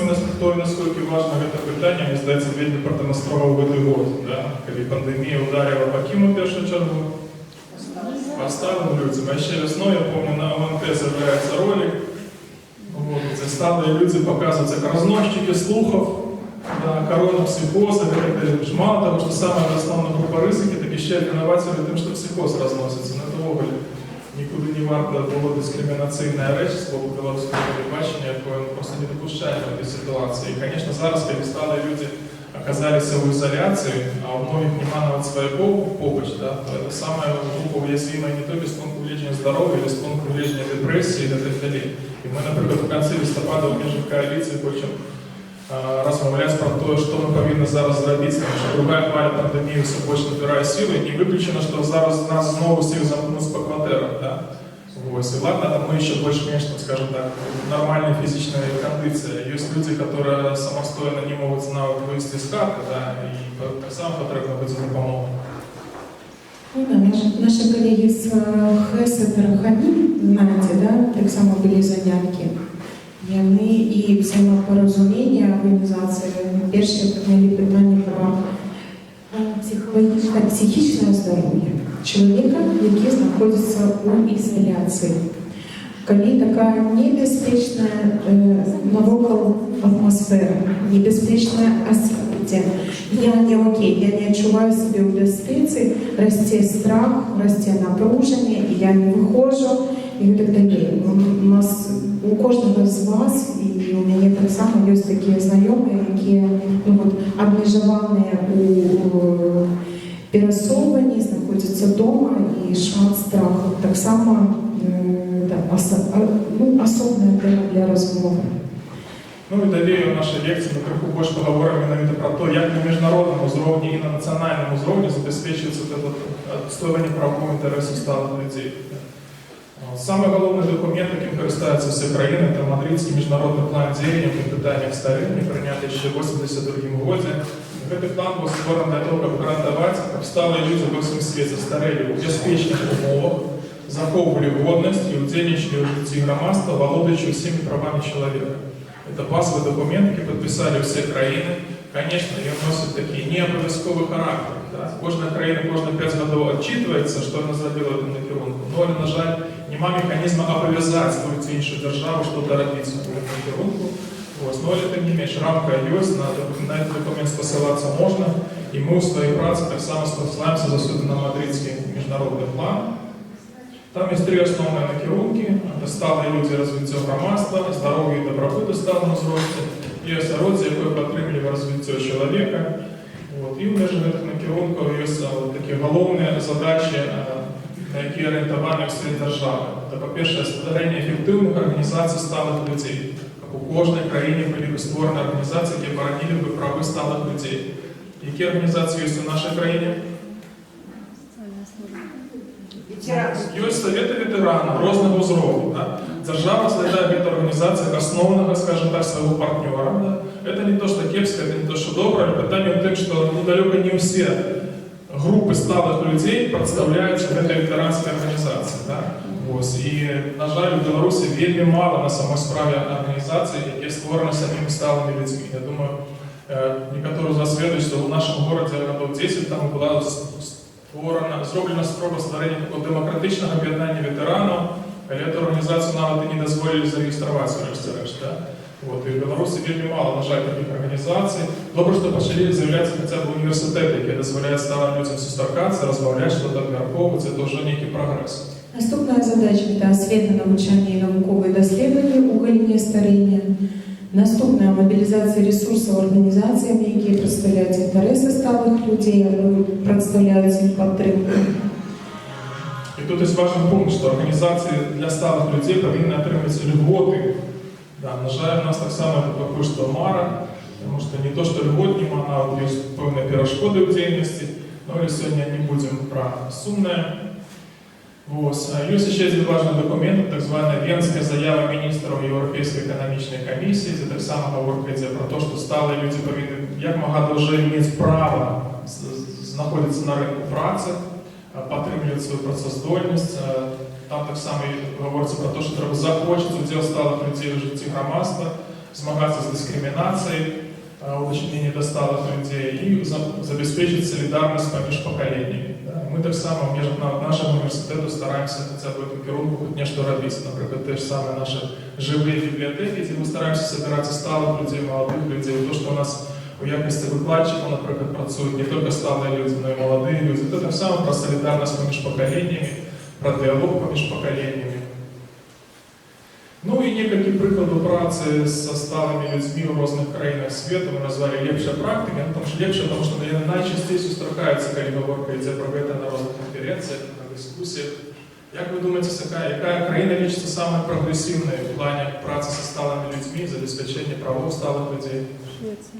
і наскільки важливо це питання, мені здається, вельми продемонстрував в цей год, да? Коли пандемія ударила по Киму в першу чергу, по старым людям. А ще весною, я помню, на ОНТ з'являється ролик, вот, где сталые люди показываются как разносчики слухов, да, коронапсихоза, мало того, что самая основная группа ризики, так еще и винуватели тем, что психоз разносится. На того нікуди не варто було дискримінаційна реч з боку білоруського телебачення, якою просто не допущаємо в этой ситуации. И, конечно, зараз, когда сталые люди оказались в изоляции, а у многих нема навіть своего помощи, да, то это самая группа уязвимая не только с пункту зрения здоровья, или с пункту зрения депрессии и так далее. И мы, например, в конце листопада в между коалиции хочем размовлять про то, что мы повинны зараз зробити, тому що другая хвиля пандемії все більше набирає сили, не виключено, що зараз нас знову всіх замкнуть по квартирам, да? Ось. И ладно, там мы еще больше-меньше, скажем так, нормальная физическая кондиция. Есть люди, которые самостоятельно не могут навіть вийти з хати, да? І так само потрібно бути за допомогою. Ну, да, наши коллеги с ХЭС и Тарахани, знаете, да, так само были занятки. І вони і взаємопорозуміння організації перші підняли питання про психічне здоров'я чоловіка, який знаходиться у ізоляції. Коли така небезпечна навколо атмосфера, небезпечне освітлення, я не окей, я не відчуваю себе у безпеці, росте страх, росте напруження, і я не виходжу, і так далі. У нас у кожного з вас, і у мене так само є такі знайомі, які ну, обмежовані у пересуванні, знаходяться вдома і шмат страху. Так само особная тема для розмови. Ну і далі в нашій лекції ми трохи більше поговоримо навіть про те, як на міжнародному рівні і на національному рівні забезпечується відстоювання правового інтересу сталих людей. Самый головный документ, яким користуються всі країни, це Мадридський міжнародний план діяння по питаннях старіння, прийнятий ще в 1982 году. Этот план был створений для того, щоб гарантувати, щоб сталые люди во всем свете старели у безпечних умовах, заховували годность и удельничали в житті громадства, володуючи всеми правами человека. Это базовый документ, який підписали всі країни. Конечно, він носить такий необов'язковий характер. Да? Кожна країна кожні 5 років відчитується, що вона зробила в цьому керунку. Но, на жаль, нема механізму обов'язати ту іншу державу, що робити в цьому керунку. Но, тим не менш, рамка є, на этот документ посилатися можна. І ми у своїй праці так само спосилаємося засуди на Мадридський міжнародний план. Там есть 3 основные накерунки. Это сталые люди развития громадства, здоровье и добробут в сталому зрості, і осяроддя, яке підтримує розвиття чоловіка. Вот. І в межах цих накерунків є такі головні задачі, на які орієнтовані всі держави. Це, по-перше, створення ефективних організацій сталих людей. Як у кожній країні були створені організації, які боронили б права сталих людей. Які організації є у нашій країні? Есть советы ветеранов разных узровней. Да? Держава следует этой организации как основного, скажем так, своего партнера. Да? Это не то, что кепско, это не то, что добро, но питание в том, что далеко не все группы сталых людей представляются в этой ветеранской организации. Да? Вот. И, на жаль, в Беларуси вельми мало на самой справе организаций, які створені самими сталыми людьми. Я думаю, некоторые из вас ведают, что в нашем городе годов 10 там была зроблена спроба створення такого демократичного об'єднання ветеранів, але цю організацію навіть і не дозволили зареєструвати, врешті-решт. Да? Вот. І в Білорусі вельми мало, на жаль, таких організацій. Добре, що почали з'являтися хоча б університети, які дозволяють старим людям зустрічатися, розмовляти, щось обмірковувати, це вже некий прогрес. Наступна задача – це освіта, навчання і наукові дослідження у галині старіння. Наступна – мобілізація ресурсів організаціями, які представляють інтереси сталих людей, або представляють їх підтримку. І тут є важливий пункт, що організації для сталих людей повинні отримати льготи. Да, на жаль, у нас так само это пока что мара, потому что не то, что льгот нема, а вот есть певные перешкоды в деятельности, но сегодня не будем про сумное. Вот. Есть ще один важный документ, так званая Венская заява міністрів Європейської економічної комісії. Це так само говорить про те, що стали люди повинні як мога довше мати право знаходитися на ринку праці, підтримувати свою працездольність. Там так само говориться про те, що треба захочеться уділ сталих людей в житті громадства, змагатися з дискримінацією, уточнення досталих людей і забезпечити солідарність поміж поколіннями. Ми так само в межах нашого університету стараємося хоча б в цьому керунку хоч нещо робити. Наприклад, те ж саме наші живі бібліотеки, де ми стараємося збирати сталих людей, молодих людей. То, що у нас у якості викладчиків, наприклад, працюють не тільки сталі люди, але й молоді люди. Це так само про солідарність поміж поколіннями, про діалог поміж поколіннями. Ну і некалькі прикладів праці з сталими людьми в різних країнах світу ми назвали лепші практики, тому що лепше, тому що найчастіше зустрічаються, коли говорка йде про це на різних конференціях, на дискусіях. Як ви думаєте, яка країна лічиться самою прогресивною в плані праці з сталими людьми, забезпечення прав сталих людей? Швеция.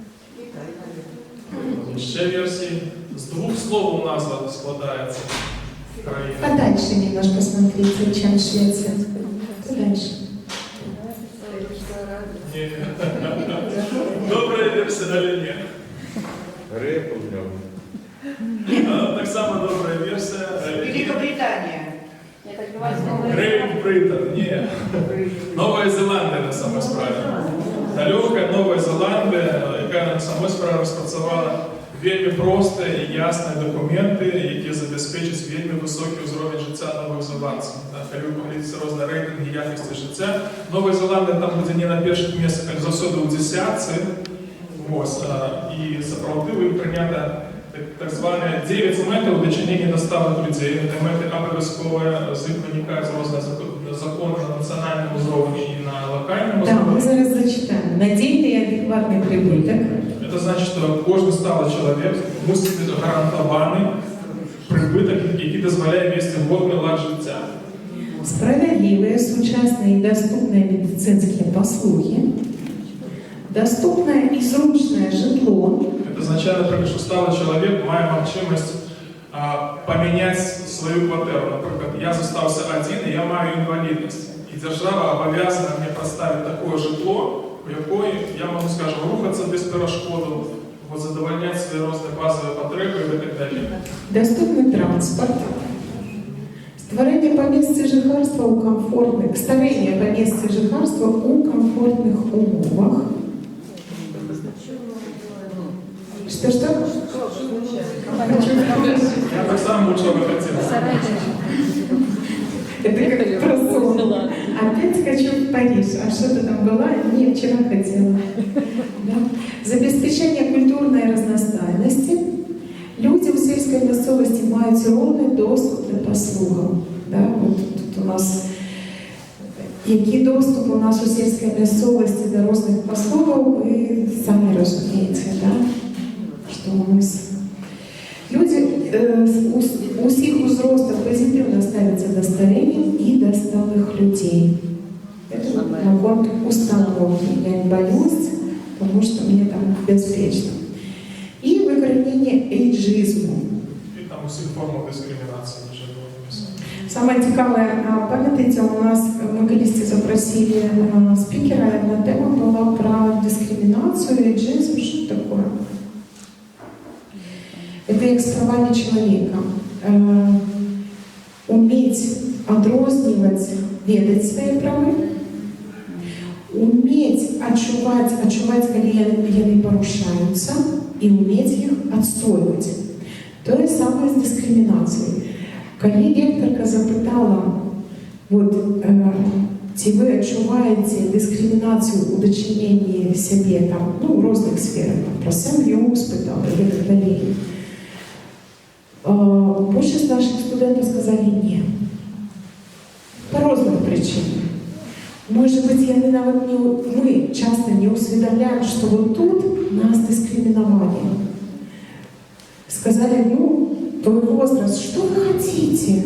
Ще версії. З двох слов у назва складається країна. Подальше немножко смотрите, чем Швеция. Подальше. Ні. Добра версія, але ні. Так само добра версія. Великобритания. Грейт Британ, ні. Нова Зеландія на самой справі. Далека Нова Зеландія, яка на самой справі розпрацювала вельми прості і ясні документи, які забезпечать вельми високий узровень життя нових зеландців. Коли ви поглядите різні рейтинги якості життя, Нова Зеландія там буде не на перших місцях, як завжди у десятці. І справедливо прийнято так звані 9 методів дочинення до сталих людей. Це методи обов'язкові, з них виникають різні закони на національному рівні і на локальному Да, рівні. мы зараз зачитаем. Надійний і адекватний прибуток. Це значить, що кожен сталий чоловік мусить бути гарантований прибуток, який дозволяє вести годний лад життя. Справедливые, сучасные и доступные медицинские послуги. Доступное и зручное житло. Це означає, наприклад, що сталий чоловік має можливість поміняти свою квартиру. Наприклад, я залишився один, і я маю інвалідність. І держава обов'язана мені поставити таке житло, в якої я можу, скажімо, рухатися без перешкоду, задовольняти свої різні базові потреби і так далі. Доступний транспорт. Створення по місці жихарства у комфортних, старення по місці жихарства у комфортних умовах. Что? Я так само лучше бы хотел. Это как про сон. Опять хочу в Париж. А что ты там была? Не, вчера хотела. Да. Забезпечение культурной разностайности. Люди у сельской місцевості мають ровний доступ до послугам. Да? От тут у нас який доступ у нас у сільській місцевості до різних послуг, ви самі розумієте, да? Що у нас люди усіх узростів позитивно ставляться до старения и до сталых людей. Это на год установки. Я не боюсь, потому что мне там безпечно. И викоренення ейджизму. І там усіх форм дискримінації вже було написано. Самое цікаве, пам'ятаєте, у нас ми колись запросили спикера, одна тема була про дискриминацию, эйджизм, что такое? Это экспрование человека. Уметь отрознивать, ведать свои правы, уметь отчувать, когда они порушаются, и уметь их отстоювати. То є саме з дискримінацією. Коли ректорка запитала, чи ви відчуваєте дискримінацію у дочиненні себе там, в різних сферах, про сім'ю спитала і так далі. Більшість наших студентів сказали ні. По різних причинам. Может быть, мы часто не усведомляем, что вот тут нас дискриминовали. Сказали, твой возраст, что вы хотите?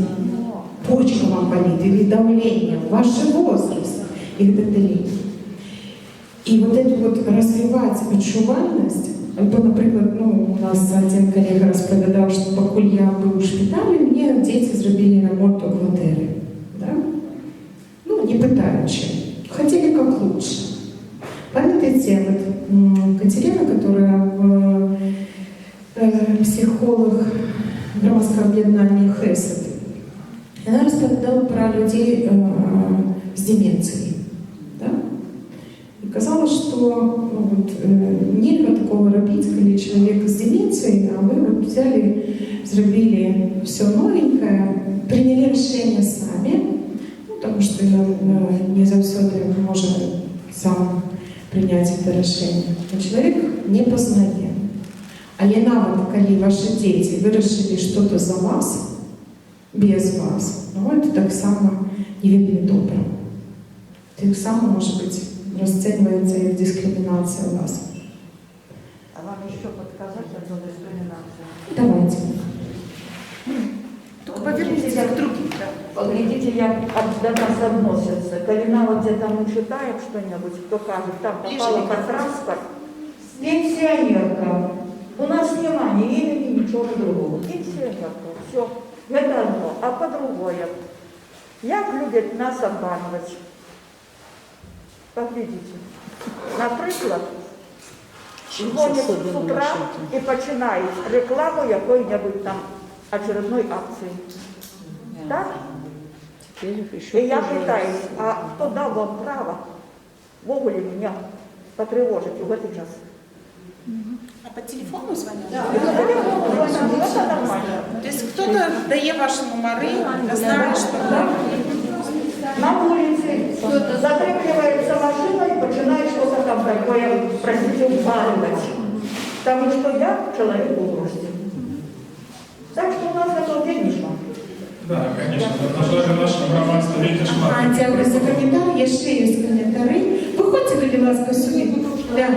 почка вам болит, или давление, ваш возраст и так далее. И вот эту вот развивать відчувальність, то, наприклад, у нас один колега розповідав, що поки я був у шпиталі, мені діти зробили ремонт у квартирі. Да? Не питаючи. Хотели как лучше. Помните, вот Катерина, которая психолог громадского объединения ХЭСЭД, она рассказала про людей с деменцией. Да? И казалось, что нельзя такого робить, когда человек с деменцией, а вы вот взяли, сделали все новенькое, приняли решение сами, потому что не завсёды может сам принять это решение. Но человек не познає. Але навіть, коли ваші діти вирішили щось за вас, без вас, это так само не вельми добре. Так само, может быть, расценивается и дискриминация вас. А вам еще подсказать одну дискриминацию? Давайте. Только повернитесь к другим. Поглядите, как до нас относятся. Когда вот где-то мы читаем что-нибудь, кто кажет, там попала под транспорт, пенсионерка. У нас нема ни имени, ничего другого. Пенсионерка. Все. Это одно. А по-другое. Як любят нас обманывать. Поглядите. Наприклад, дзвонять з утра і починають рекламу якої-небудь там очередной акции. Так? И я пытаюсь, а кто дал вам право вовремя меня потревожить в этот час? А по телефону звонят? Да. Это нормально. То есть кто-то дает ваши номеры, знает, что... На улице закрепливается машина и начинает что-то там такое, простите, упарывать. Потому что я человек в возрасте. Так что у нас это денежно. Да, конечно. На жаль, в нашому громадстві віки шмат. Дякую за коментар. Я ще є коментарі. Виходьте, будь ласка, сюди. Да.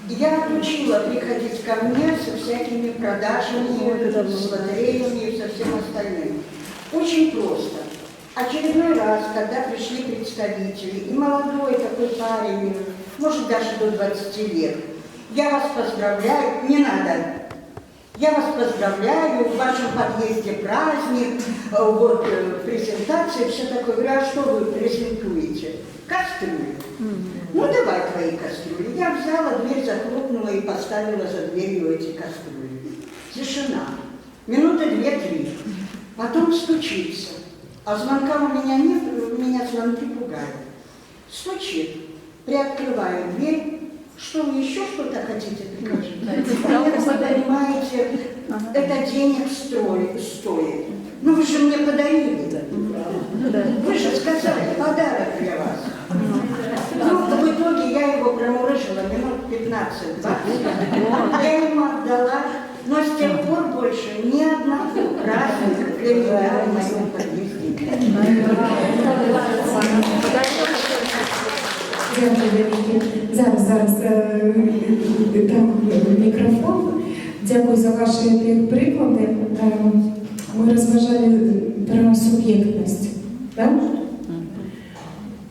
Я учила приходить ко мне со всякими продажами, с лотереями и со всем остальным. Очень просто. Очередной раз, когда пришли представители, и молодой такой парень, может даже до 20 лет, я вас поздравляю, не надо, я вас поздравляю, в вашем подъезде праздник, вот презентация, все такое. Говорю, а что вы презентуете? Кастрюлю. Ну давай твои кастрюли. Я взяла, дверь захлопнула и поставила за дверью эти кастрюли. Тишина. Минуты 2-3. Потом стучится. А звонка у меня нет, меня звонки пугают. Стучит. Приоткрываю дверь. Что вы еще что-то хотите предложить? Вы понимаете, это денег стоит. Ну вы же мне подарили. Вы же сказали, подарок для вас. Ну, в итоге я его промурыжила минут 15-20. Я ему отдала, но с тех пор больше ни одного праздника для меня в моем подъезде. Зараз там мікрофон. Дякую за ваші приклади. Ми розважали про суб'єктність. Да?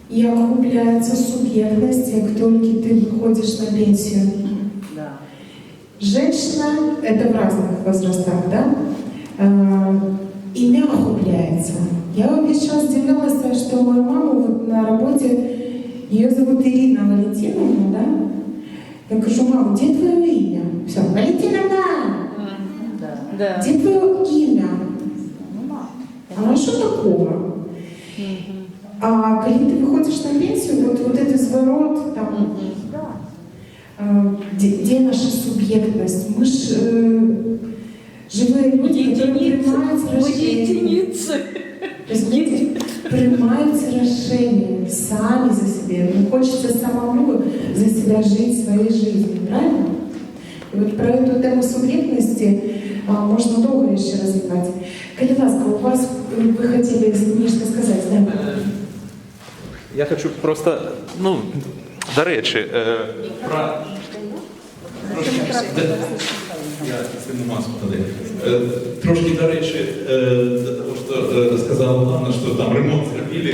Як губляється суб'єктність, як тільки ти виходиш на пенсію. Да. Женщина, это в разных возрастах, да? Имя губляется. Я весь час удивлялась, что мою маму вот на работе, ее зовут Ирина Валентиновна, да? Я говорю, мама, где твое имя? Все, Валентиновна! Да. Где твое имя? А что такого? А когда ты выходишь на пенсию, вот этот зворот, там, где наша субъектность? Мы же живые люди, которые принимают решения. То есть принимают решения сами за себя. Ну, хочется самому за себя жить своей жизнью, правильно? И вот про эту тему субъектности можно долго еще развивать. Калиласка, у вас вы хотели нечто сказать, да? Я хочу просто, до речі, Я зніму маску тоді. Трошки, до речі, до того, що сказала Лана, що там ремонт зробили,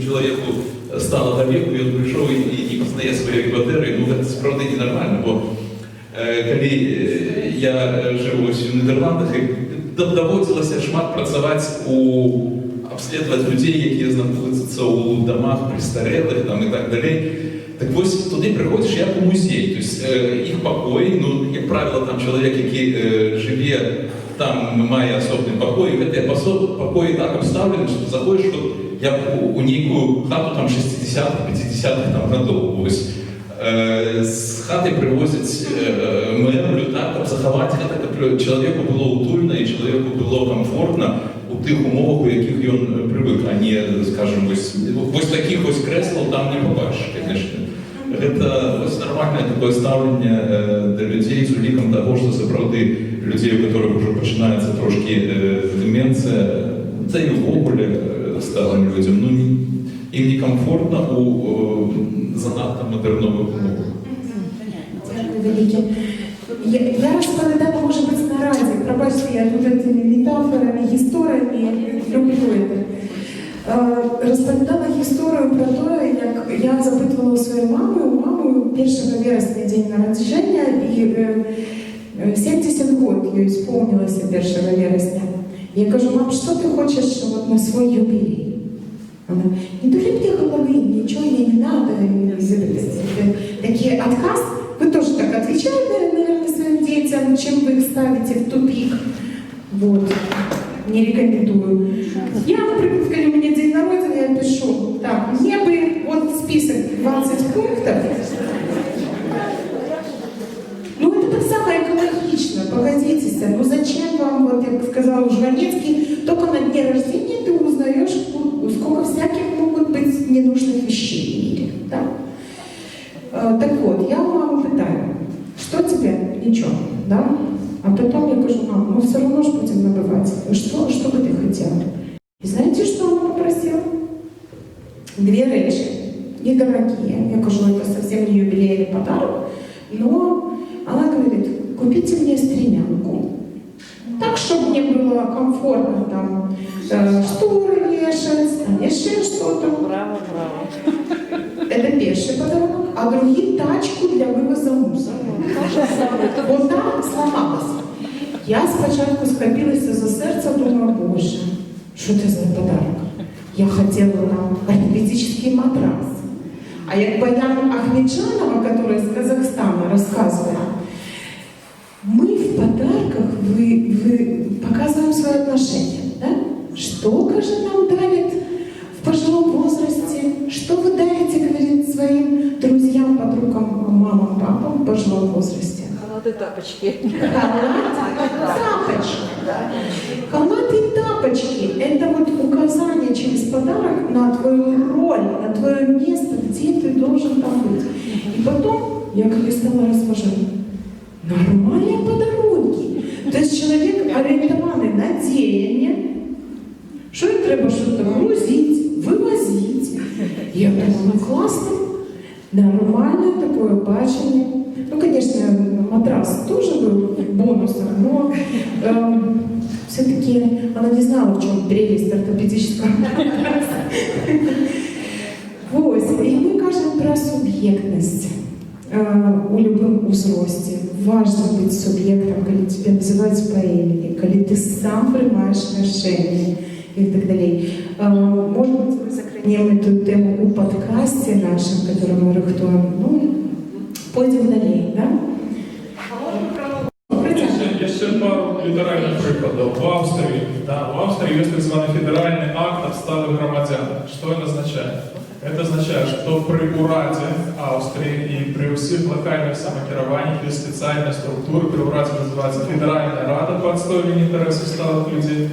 чоловіку стало до віку, він прийшов і не познає свої квартири. Ну, це справді ненормально, бо коли я живу ось в Нідерландах, доводилося шмат працювати обслідувати людей, які знаходяться у домах престарілих там, і так далі. Так ось туди приходиш як у музей. Тобто їх покої, ну, як правило, там чоловік, який живе, там має особний покой, і ці покої так обставлені, що заходиш як у ніяку хату там 60-х, 50-х там годов. Ось з хати привозять меблю, так, там заховати, так, чоловіку було утульно і чоловіку було комфортно у тих умовах, у яких він привик, а не, скажімо, ось таких ось кресел там не побачиш, звісно. Это нормальное такое ставлення до людей з уліком того, що справді людей, у яких вже починається трошки деменція, це і вогуле ставлення людям, ну, їм некомфортно у занадто модернових умовах. Я розповідала, може бути, наразі, пробачте, я тут цими метафорами, історіями люблю це. Розповідала історію про те, як я запитувала у своєї мами, у мами 1 вересня день народження, і 70 років їй сповнилося 1 вересня. Я кажу: мам, що ти хочеш от на свій юбілей? Вона: не дури мне головы, ничего ей не надо. Такие отказ. Вы тоже так отвечаете, наверное, своим детям, чем вы их ставите в тупик. Вот. Не рекомендую. Я, например, когда у меня день народжения, я пишу: так, мне бы вот список 20 пунктов. Ну, это так самое экологично, погодитесь. Ну, зачем вам, вот, как сказал Жванецкий, только на дне рождения ты узнаешь, сколько всяких могут быть ненужных вещей в мире. Да? Так вот, я у мамы питаю: что тебе? Ничего, да? А потом я говорю: мам, мы все равно же будем набывать. Что бы ты хотела? И знаете, что она попросила? 2 вещи, недорогие. Я говорю: это совсем не юбилейный подарок. Но она говорит: купите мне стремянку. Так, чтобы мне было комфортно там шторы вешать, там еще что-то. Браво, браво. Это первый подарок. А другие — тачку для вывоза мусора. Вот так сломалась. Я спочатку схопилася за серце, думаю: боже, що це за подарок? Я хотела нам ортопедический матрас. А як Баян Ахмеджанова, которая из Казахстана, рассказывала: мы в подарках показываем свои отношения. Да? Что же нам дарит в пожилом возрасте? Что вы дарите, говорит, своим друзьям, подругам, мамам, папам в пожилом возрасте? Халаты, тапочки. Халаты и тапочки — это вот указание через подарок на твою роль, на твое место, где ты должен там быть. И потом я как стала разважать: нормальные подарунки. То есть человек ориентованный на деяние, что им треба что-то грузить, вывозить. Я думала: ну классно, нормальное такое бачение. Ну, конечно, матрас тоже был бонусом, но все-таки она не знала, в чем прелесть ортопедического матраса. Вот. И мы кажем про субъектность у любым узросте. Важно быть субъектом, когда тебя называют по имени, когда ты сам принимаешь решение и так далее. Может быть, мы сохраним эту тему у подкасте нашем, который мы рихтуем. Ну, пойдем далее, да? Є ще пару літеральних прикладів. В Австрії є так званий федеральний акт об сталых громадянах. Что это означает? Это означает, что при Ураде Австрии и при всех локальных самокерованиях есть специальная структура, при Ураде называется Федеральная Рада по отстаиванию интересов сталых людей.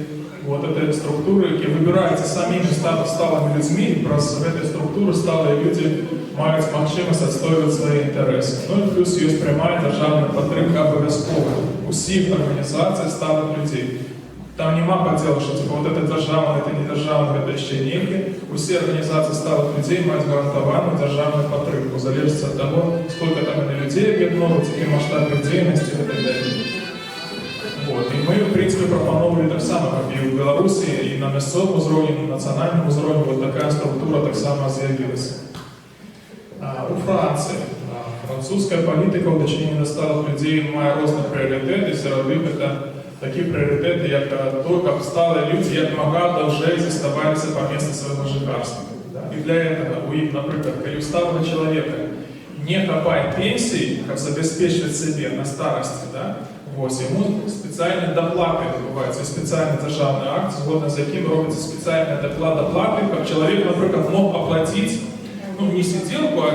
Вот эти структуры, які вибираються самими сталими людьми, і просто в этой структурі сталі люди мають можливість відстоювати свої інтереси. Ну і плюс є пряма державна підтримка обов'язково усіх організацій сталих людей. Там нема поддела, что типа вот это державное, это не державное, это еще некие. Все организации сталых людей мають гарантованную державную подтримку, в зависимости от того, сколько там людей об'єднують, який масштаб їх діяльності і так далі. Вот. І ми, в принципі, пропонували так само, як і в Білорусі, і на місцевому рівні, і на національному рівні, вот така структура так само з'явилася. У Франції французька політика уточнення сталих людей має різні пріоритети, серед них це такі пріоритети, як то, як стали люди, як мога довше заставалися по місцю свого жительства. І для этого у них, наприклад, коли у старого чоловіка не хватає пенсії, як забезпечити себе на старості, да, ось, йому спеціальні доплати відбуваються, спеціальний державний акт, згодом з яким робиться спеціальна доплати, як чоловік, наприклад, мог оплатити, ну, не сиделку, а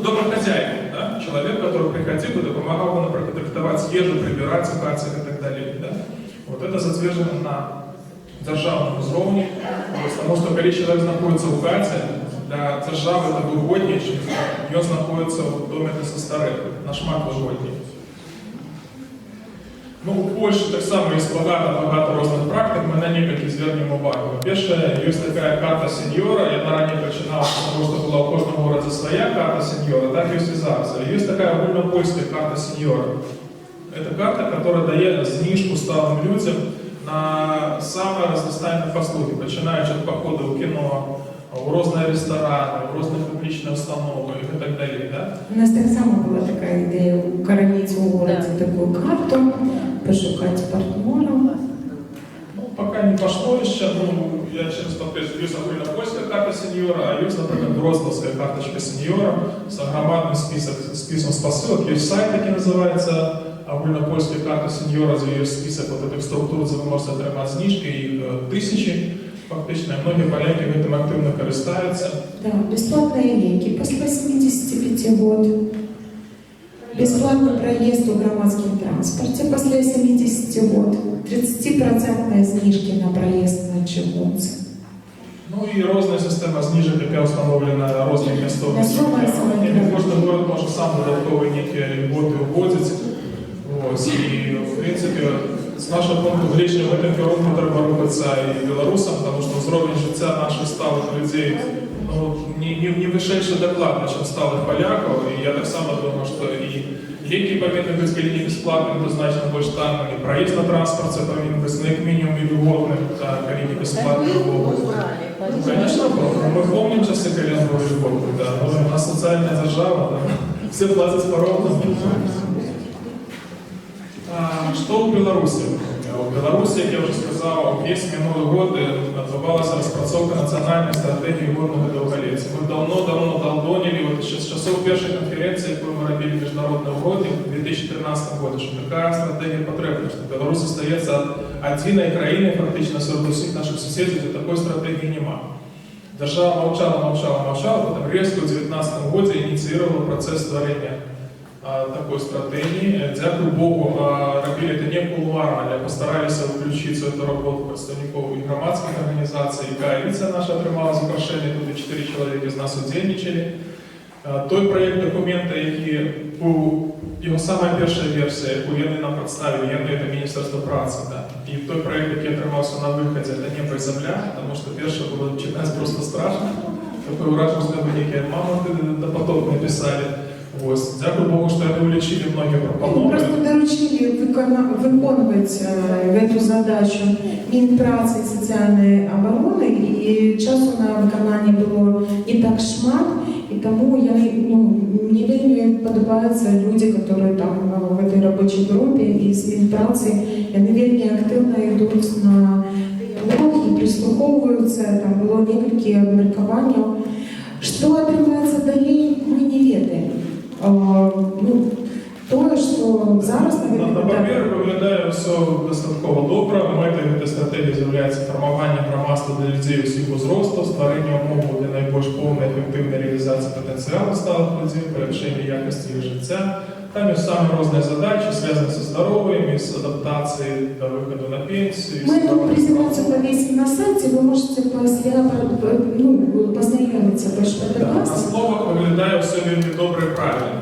домохозяйку, да? Человек, который приходил и помогал ему, например, трактовать ежу, прибирать в кацах и так далее. Да? Вот это затвержено на державном уровне, потому что когда человек находится в каце, для державы это выгоднее, чем он находится в доме со старых, на шмат выгоднее. Ну, у Польщі так само є багато різних практик, ми на некілька звернемо увагу. Перше, є така карта сеньора, я раніше починав з того, що була у кожному місті своя карта сеньора, так і зараз. Є така огульнопольська карта сеньора. Це карта, яка дає знижку сталим людям на самые разносторонние послуги, починаючи від походу в кіно, у різні ресторани, у різні публічні установи і так далі. Да? У нас так само була така ідея укоренити у городі таку карту, пошукати партнерів. Ну, пока не пошло еще, ну, я через подписываю, есть огульнопольская карта сеньора, а есть, например, Вроцлавская карточка сеньора с огромным списком посылок. Есть сайт, который называется огульнопольская карта сеньора, где есть список вот этих структур, где вы можете отримать знижки, их тысячи. Фактично, многие поляки в этом активно користаються. Да, бесплатные леки после 85 год, бесплатный проезд в громадском транспорте после 70 год, 30% знижки на проезд на чыгунце. Ну и разная система знижек, яка установлена разных местах. Кожен город може сам додаткові некие льготы вводить. Ось, и, в принципе, с нашего пункта зрения в этом керунку треба рухатися і білорусам, тому що уровень життя наших сталих людей ну, не вышедший докладно, чем сталых поляков. И я так само думаю, что и леки повинны быть или не бесплатными, то значительно больше танными, проезд на транспорте повинен быть как минимум и льготным, так, или не бесплатным. Ну, конечно, мы помним сейчас и коленовые льготы, да, но у нас социальная держава, да, все платят по-ровному. Что в Беларуси? В Беларуси, як я вже сказав, весь минулий год відбувалася розпрацовка національної стратегії водного довголіття. Ми давно долдонили, вот ще з часов першої конференції, яку ми робили в міжнародній угоді в 2013 году, що така стратегія потрібна, що Білорусь остається єдиною країною, фактично, серед усіх наших сусідів, де такої стратегії немає. Держава молчала, потом резко в 2019 году инициировала процесс створения такой стратегии. Дякую Богу, робили это не кулуарно, а постарались включить в эту работу представников и громадских организаций, и коалиция наша отримала запрошення, тут 4 чоловіки з нас удзельничали. Той проект документа, який був, його сама перша версія, яку вони нам представили, це Міністерство праці. Да? І той проект, який отримався на виході, це небо і земля, тому що перше було читати просто страшно. Такое враження, що ми які мами допотопно писали. Ось. Дякую Богу, що вони улічили многие пропанови. Просто доручили виконувати эту задачу Мінпраці і соціальної оборони, і часу на виконання було не так шмат, і тому мне вельми подобаються люди, які там в этой робочій групі із Мінпраці, вони вельми активно йдуть на діалог і прислуховуються, там було некілька обміркувань. Що отримається далі, ми не ведаємо. То, що зараз на папері виглядає все достатково добре. Метою цієї стратегії з'являється формування громадства для людей усіх возрастів, створення умов для найбільш повної ефективної реалізації потенціалу сталих людей, полегшення якості їх життя. Там є самі різні задачі, зв'язані зі здоров'ям, з адаптацією до виходу на пенсію. Мы эту презентацию повесим на сайте, вы можете познайомитися більш подробно. На словах виглядає все вельми добре і правильно.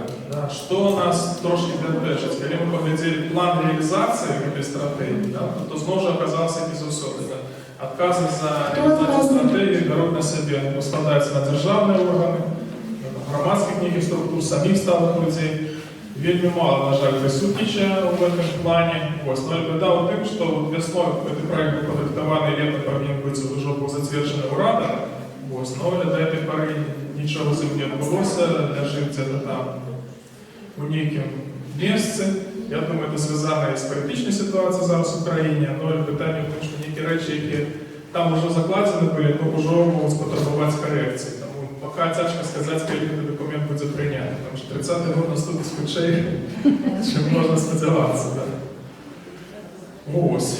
Що нас трошки бентежить? Коли ми поглядели план реалізації цієї стратегії, да, то знову ж оказався епізодом. Откази за реалізацію стратегії беруть на себе, складаються на державні органи, громадських ніяких структур, самих сталих людей. Вельми мало, на жаль, присутнича в этом плане. Ось, но беда в тим, що весною цей проект був подиктований, літом повинен бути вже був затверджений урадом. Ось, но до цієї пори нічого з ним не відбулося, лежить где-то там у неким місці. Я думаю, це зв'язано і з політичною ситуацією зараз в Україні, але питання в тому, що деякі речі, які там вже закладені були, то вже можуть потребувати корекції. Тому поки тяжко сказати, коли цей документ буде прийнятий. Тому що 30-й рік наступить швидше, чим можна сподіватися. Да. Ось.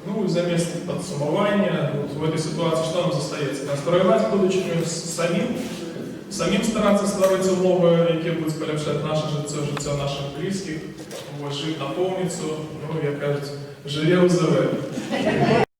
Ну, замість підсумування, в этой ситуації що нам зостається? Настроювати будучиню самим старатися створити умови, які будуть полегшати наше життя наших близьких, жити наповниться, ну, як кажуть, живе у ЗВ.